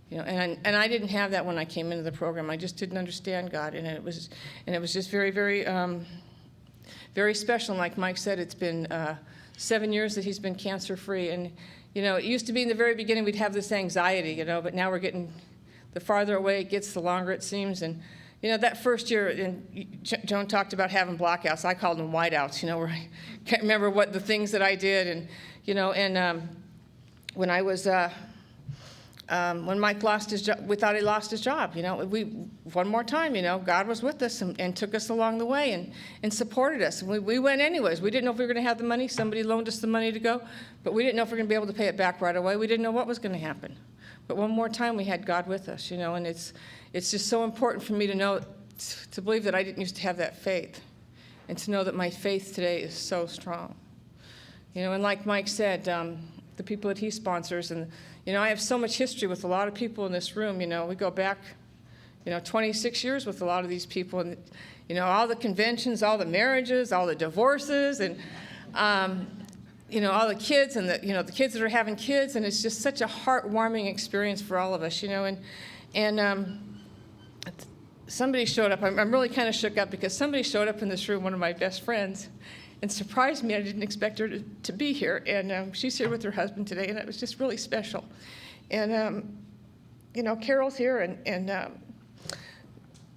You know, and I didn't have that when I came into the program. I just didn't understand God, and it was just very, very, very special. And like Mike said, it's been 7 years that he's been cancer-free. And you know, it used to be in the very beginning we'd have this anxiety, you know, but now we're getting, the farther away it gets, the longer it seems. And you know, that first year, and Joan talked about having blackouts. I called them whiteouts. You know, where I can't remember what the things that I did, and you know, and when I was. When Mike lost his job, we thought he lost his job. You know, one more time, you know, God was with us and took us along the way and supported us. We went anyways. We didn't know if we were going to have the money. Somebody loaned us the money to go, but we didn't know if we were going to be able to pay it back right away. We didn't know what was going to happen. But one more time, we had God with us, you know, and it's just so important for me to know, to believe that I didn't used to have that faith, and to know that my faith today is so strong. You know, and like Mike said, the people that he sponsors, and you know, I have so much history with a lot of people in this room. You know, we go back, you know, 26 years with a lot of these people, and you know, all the conventions, all the marriages, all the divorces, and you know, all the kids, and the kids that are having kids, and it's just such a heartwarming experience for all of us. You know, and somebody showed up. I'm really kind of shook up because somebody showed up in this room, one of my best friends, and surprised me. I didn't expect her to be here, and she's here with her husband today, and it was just really special. And you know, Carol's here, and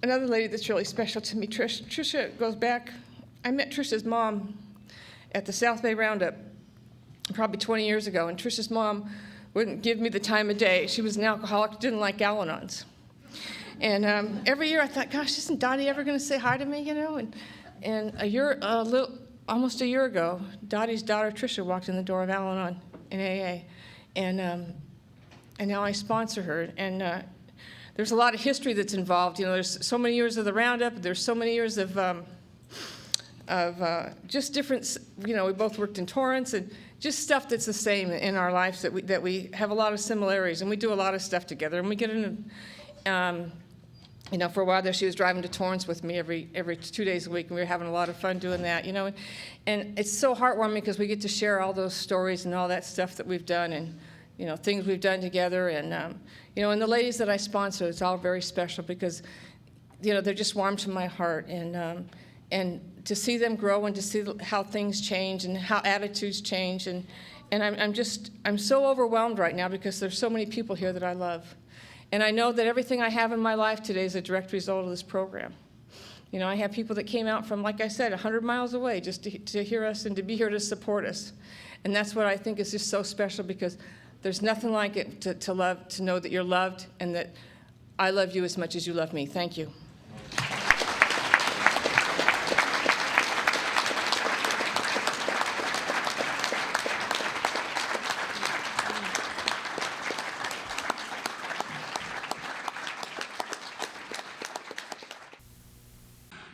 another lady that's really special to me, Tricia goes back. I met Tricia's mom at the South Bay Roundup probably 20 years ago, and Tricia's mom wouldn't give me the time of day. She was an alcoholic, didn't like Al-Anons. And every year I thought, gosh, isn't Dottie ever going to say hi to me, you know? And almost a year ago, Dottie's daughter, Tricia, walked in the door of Al-Anon in AA. And now I sponsor her. And there's a lot of history that's involved. You know, there's so many years of the Roundup. There's so many years of just different, you know, we both worked in Torrance, and just stuff that's the same in our lives, that we have a lot of similarities, and we do a lot of stuff together. And we get into, you know, for a while there, she was driving to Torrance with me every 2 days a week, and we were having a lot of fun doing that, you know. And it's so heartwarming because we get to share all those stories and all that stuff that we've done, and, you know, things we've done together. And, you know, and the ladies that I sponsor, it's all very special because, you know, they're just warm to my heart. And to see them grow and to see how things change and how attitudes change. And I'm so overwhelmed right now because there's so many people here that I love. And I know that everything I have in my life today is a direct result of this program. You know, I have people that came out from, like I said, 100 miles away just to hear us and to be here to support us. And that's what I think is just so special, because there's nothing like it to love, to know that you're loved and that I love you as much as you love me. Thank you.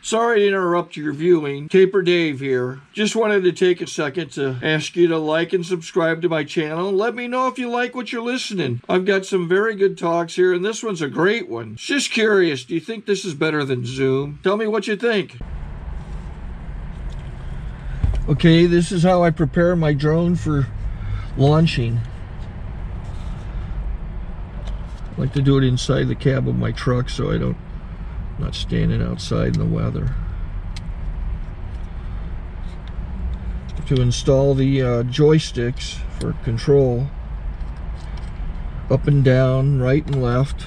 Sorry to interrupt your viewing. Taper Dave here. Just wanted to take a second to ask you to like and subscribe to my channel. Let me know if you like what you're listening. I've got some very good talks here, and this one's a great one. Just curious, do you think this is better than Zoom? Tell me what you think. Okay, this is how I prepare my drone for launching. I like to do it inside the cab of my truck so I'm not standing outside in the weather. To install the joysticks for control, up and down, right and left,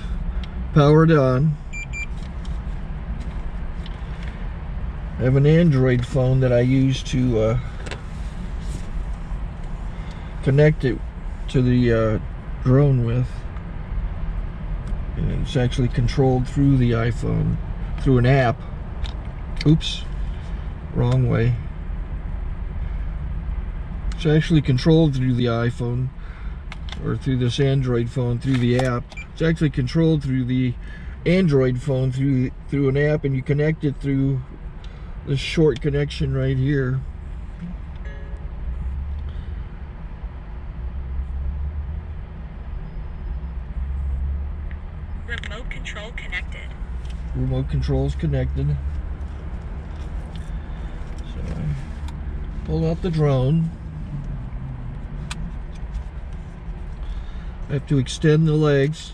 powered on. I have an Android phone that I use to connect it to the drone with. And it's actually controlled through the iPhone, through an app. Oops, wrong way. It's actually controlled through the iPhone, or through this Android phone through the app. It's actually controlled through the Android phone through an app, and you connect it through this short connection right here. Remote control connected. Remote control's connected. So I pull out the drone. I have to extend the legs.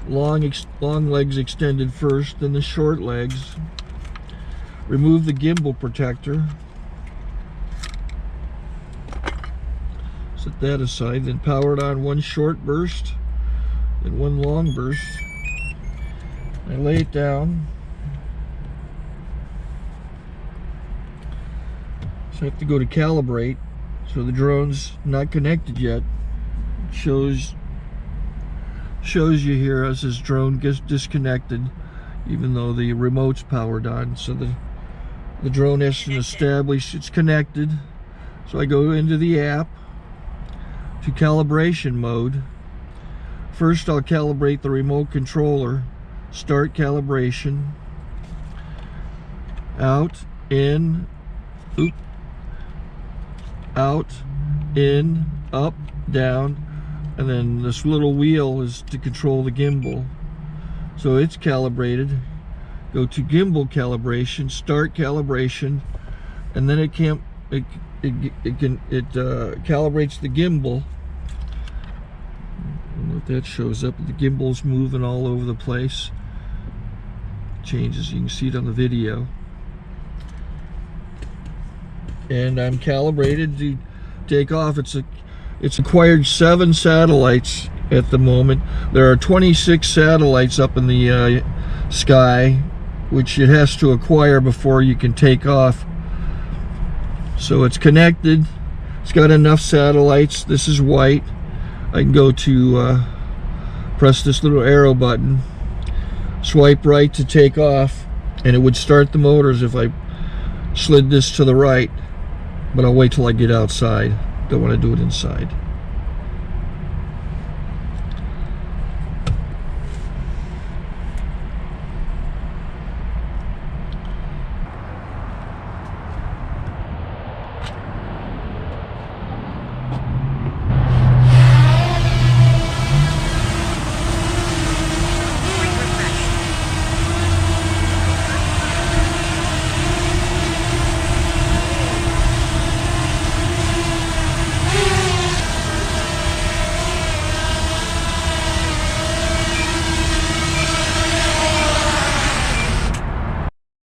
Long legs extended first, then the short legs. Remove the gimbal protector. Set that aside, then power it on one short burst and one long burst. I lay it down. So I have to go to calibrate. So the drone's not connected yet. It shows you here as this drone gets disconnected, even though the remote's powered on. So the drone has to establish it's connected. So I go into the app to calibration mode. First I'll calibrate the remote controller. Start calibration. Out, in, oop, out, in, up, down, and then this little wheel is to control the gimbal. So it's calibrated. Go to gimbal calibration, start calibration, and then it calibrates the gimbal. I don't know if that shows up. The gimbal's moving all over the place. Changes, you can see it on the video. And I'm calibrated to take off. It's acquired 7 satellites at the moment. There are 26 satellites up in the sky, which it has to acquire before you can take off. So it's connected. It's got enough satellites. This is white. I can go to press this little arrow button, swipe right to take off, and it would start the motors if I slid this to the right, but I'll wait till I get outside. Don't want to do it inside.